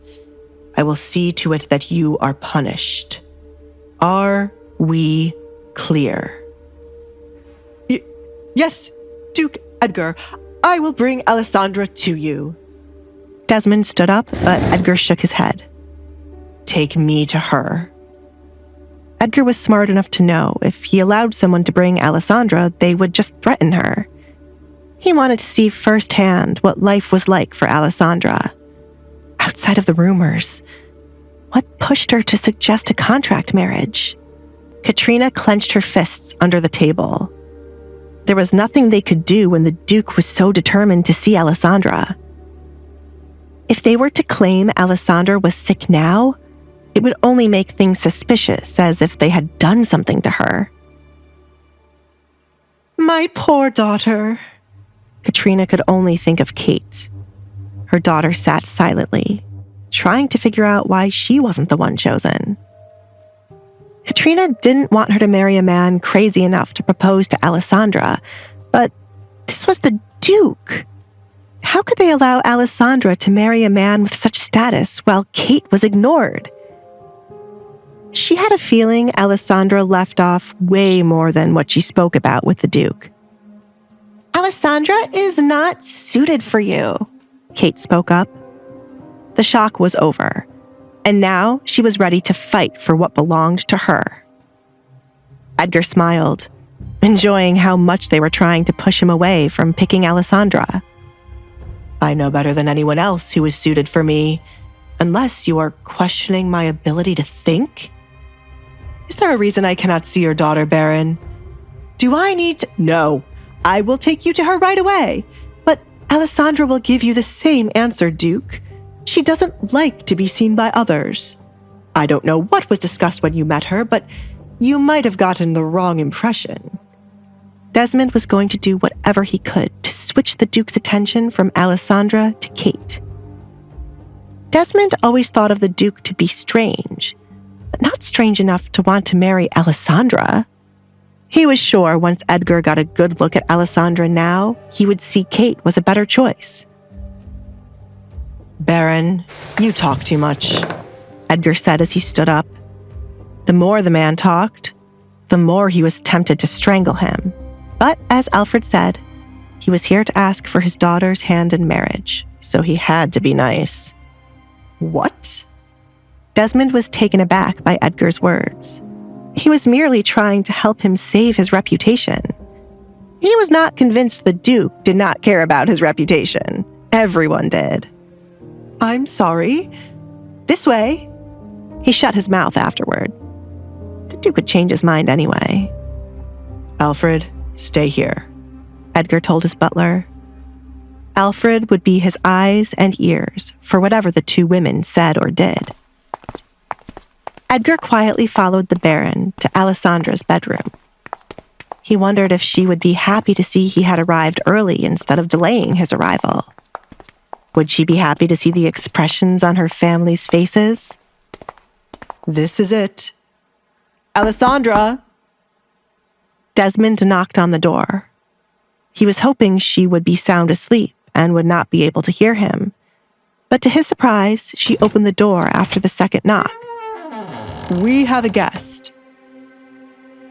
I will see to it that you are punished. Are we clear? Yes, Duke Edgar. I will bring Alessandra to you. Desmond stood up, but Edgar shook his head. Take me to her. Edgar was smart enough to know if he allowed someone to bring Alessandra, they would just threaten her. He wanted to see firsthand what life was like for Alessandra. Outside of the rumors, what pushed her to suggest a contract marriage? Katrina clenched her fists under the table. There was nothing they could do when the Duke was so determined to see Alessandra. If they were to claim Alessandra was sick now, it would only make things suspicious, as if they had done something to her. My poor daughter. Katrina could only think of Kate. Her daughter sat silently, trying to figure out why she wasn't the one chosen. Katrina didn't want her to marry a man crazy enough to propose to Alessandra, but this was the Duke. How could they allow Alessandra to marry a man with such status while Kate was ignored? She had a feeling Alessandra left off way more than what she spoke about with the Duke. Alessandra is not suited for you, Kate spoke up. The shock was over, and now she was ready to fight for what belonged to her. Edgar smiled, enjoying how much they were trying to push him away from picking Alessandra. I know better than anyone else who is suited for me, unless you are questioning my ability to think? Is there a reason I cannot see your daughter, Baron? Do I need to— No, I will take you to her right away. But Alessandra will give you the same answer, Duke. She doesn't like to be seen by others. I don't know what was discussed when you met her, but you might have gotten the wrong impression. Desmond was going to do whatever he could to switch the Duke's attention from Alessandra to Kate. Desmond always thought of the Duke to be strange, but not strange enough to want to marry Alessandra. He was sure once Edgar got a good look at Alessandra now, he would see Kate was a better choice. Baron, you talk too much, Edgar said as he stood up. The more the man talked, the more he was tempted to strangle him. But as Alfred said, he was here to ask for his daughter's hand in marriage, so he had to be nice. What? Desmond was taken aback by Edgar's words. He was merely trying to help him save his reputation. He was not convinced the Duke did not care about his reputation. Everyone did. I'm sorry. This way. He shut his mouth afterward. The Duke would change his mind anyway. Alfred, stay here, Edgar told his butler. Alfred would be his eyes and ears for whatever the two women said or did. Edgar quietly followed the Baron to Alessandra's bedroom. He wondered if she would be happy to see he had arrived early instead of delaying his arrival. Would she be happy to see the expressions on her family's faces? This is it. Alessandra! Desmond knocked on the door. He was hoping she would be sound asleep and would not be able to hear him. But to his surprise, she opened the door after the second knock. We have a guest.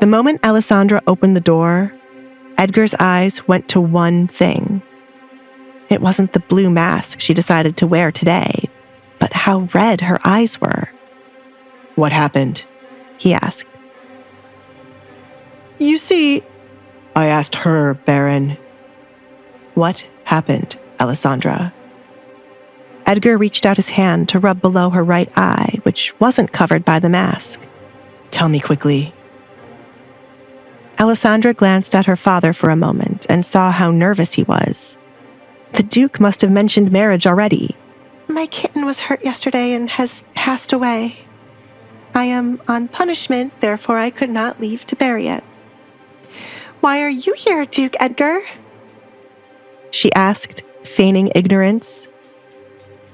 The moment Alessandra opened the door, Edgar's eyes went to one thing. It wasn't the blue mask she decided to wear today, but how red her eyes were. What happened? He asked. You see, I asked her, Baron. What happened, Alessandra? Edgar reached out his hand to rub below her right eye, which wasn't covered by the mask. Tell me quickly. Alessandra glanced at her father for a moment and saw how nervous he was. The Duke must have mentioned marriage already. My kitten was hurt yesterday and has passed away. I am on punishment, therefore I could not leave to bury it. Why are you here, Duke Edgar? She asked, feigning ignorance.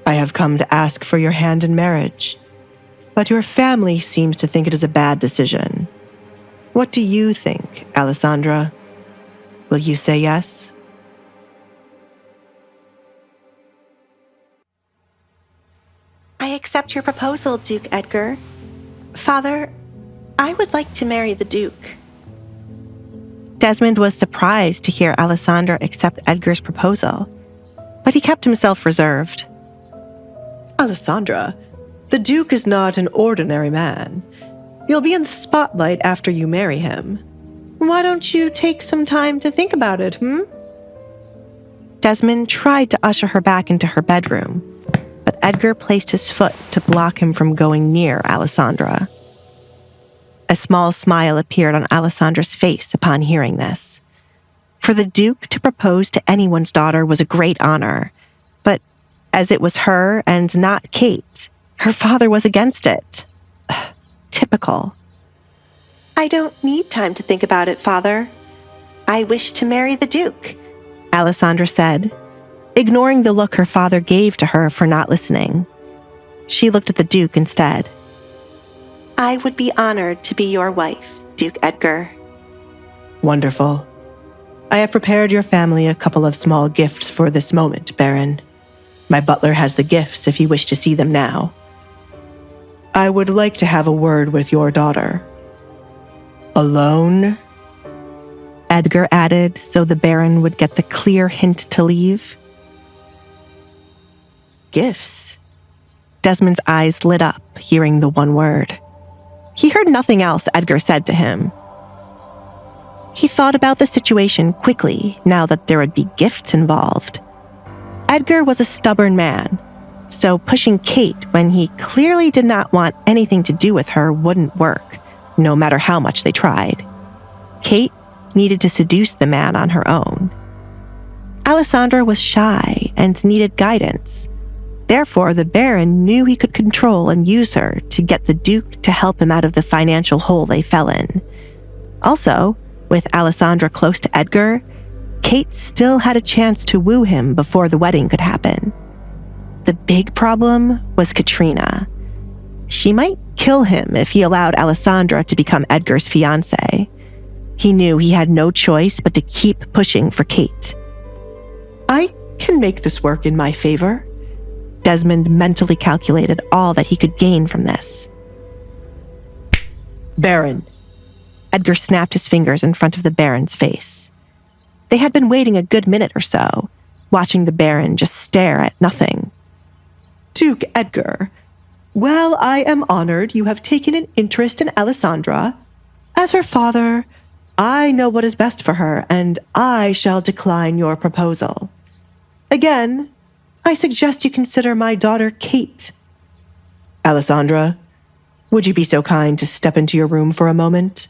I have come to ask for your hand in marriage, but your family seems to think it is a bad decision. What do you think, Alessandra? Will you say yes? I accept your proposal, Duke Edgar. Father, I would like to marry the Duke. Desmond was surprised to hear Alessandra accept Edgar's proposal, but he kept himself reserved. Alessandra, the Duke is not an ordinary man. You'll be in the spotlight after you marry him. Why don't you take some time to think about it, Desmond tried to usher her back into her bedroom, but Edgar placed his foot to block him from going near Alessandra. A small smile appeared on Alessandra's face upon hearing this. For the Duke to propose to anyone's daughter was a great honor, but as it was her and not Kate, her father was against it. Typical. I don't need time to think about it, Father. I wish to marry the Duke, Alessandra said, ignoring the look her father gave to her for not listening. She looked at the Duke instead. I would be honored to be your wife, Duke Edgar. Wonderful. I have prepared your family a couple of small gifts for this moment, Baron. My butler has the gifts if you wish to see them now. I would like to have a word with your daughter. Alone? Edgar added so the Baron would get the clear hint to leave. Gifts? Desmond's eyes lit up, hearing the one word. He heard nothing else Edgar said to him. He thought about the situation quickly now that there would be gifts involved. Edgar was a stubborn man, so pushing Kate when he clearly did not want anything to do with her wouldn't work, no matter how much they tried. Kate needed to seduce the man on her own. Alessandra was shy and needed guidance. Therefore, the Baron knew he could control and use her to get the Duke to help him out of the financial hole they fell in. Also, with Alessandra close to Edgar, Kate still had a chance to woo him before the wedding could happen. The big problem was Katrina. She might kill him if he allowed Alessandra to become Edgar's fiancée. He knew he had no choice but to keep pushing for Kate. I can make this work in my favor. Desmond mentally calculated all that he could gain from this. Baron. Edgar snapped his fingers in front of the Baron's face. They had been waiting a good minute or so, watching the Baron just stare at nothing. Duke Edgar, well, I am honored you have taken an interest in Alessandra. As her father, I know what is best for her, and I shall decline your proposal. Again, I suggest you consider my daughter Kate. Alessandra, would you be so kind to step into your room for a moment?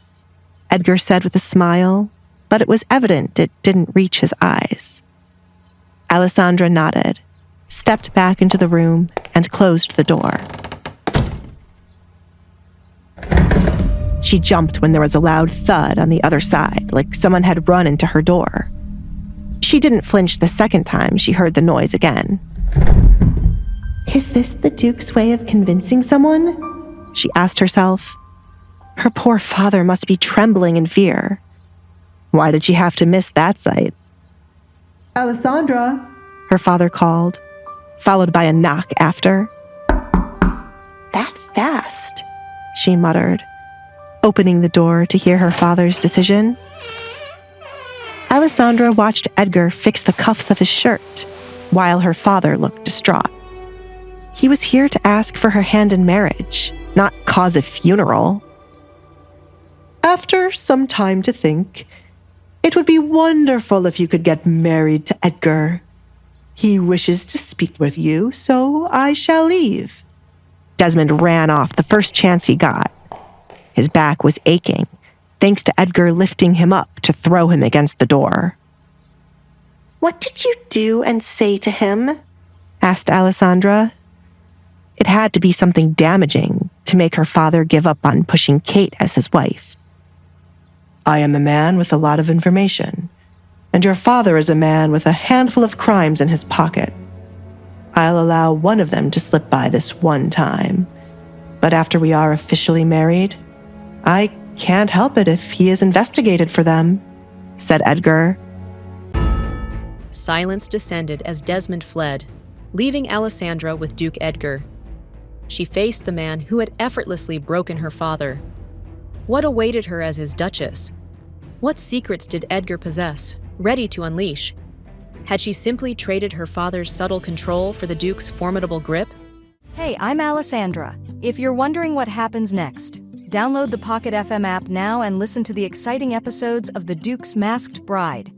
Edgar said with a smile, but it was evident it didn't reach his eyes. Alessandra nodded, stepped back into the room, and closed the door. She jumped when there was a loud thud on the other side, like someone had run into her door. She didn't flinch the second time she heard the noise again. Is this the Duke's way of convincing someone? She asked herself. Her poor father must be trembling in fear. Why did she have to miss that sight? Alessandra, her father called, followed by a knock after. That fast, she muttered, opening the door to hear her father's decision. Alessandra watched Edgar fix the cuffs of his shirt, while her father looked distraught. He was here to ask for her hand in marriage, not cause a funeral. After some time to think, it would be wonderful if you could get married to Edgar. He wishes to speak with you, so I shall leave. Desmond ran off the first chance he got. His back was aching, thanks to Edgar lifting him up to throw him against the door. What did you do and say to him? Asked Alessandra. It had to be something damaging to make her father give up on pushing Kate as his wife. I am a man with a lot of information, and your father is a man with a handful of crimes in his pocket. I'll allow one of them to slip by this one time, but after we are officially married, I can't help it if he is investigated for them, said Edgar. Silence descended as Desmond fled, leaving Alessandra with Duke Edgar. She faced the man who had effortlessly broken her father. What awaited her as his Duchess? What secrets did Edgar possess, ready to unleash? Had she simply traded her father's subtle control for the Duke's formidable grip? Hey, I'm Alessandra. If you're wondering what happens next, download the Pocket FM app now and listen to the exciting episodes of The Duke's Masked Bride.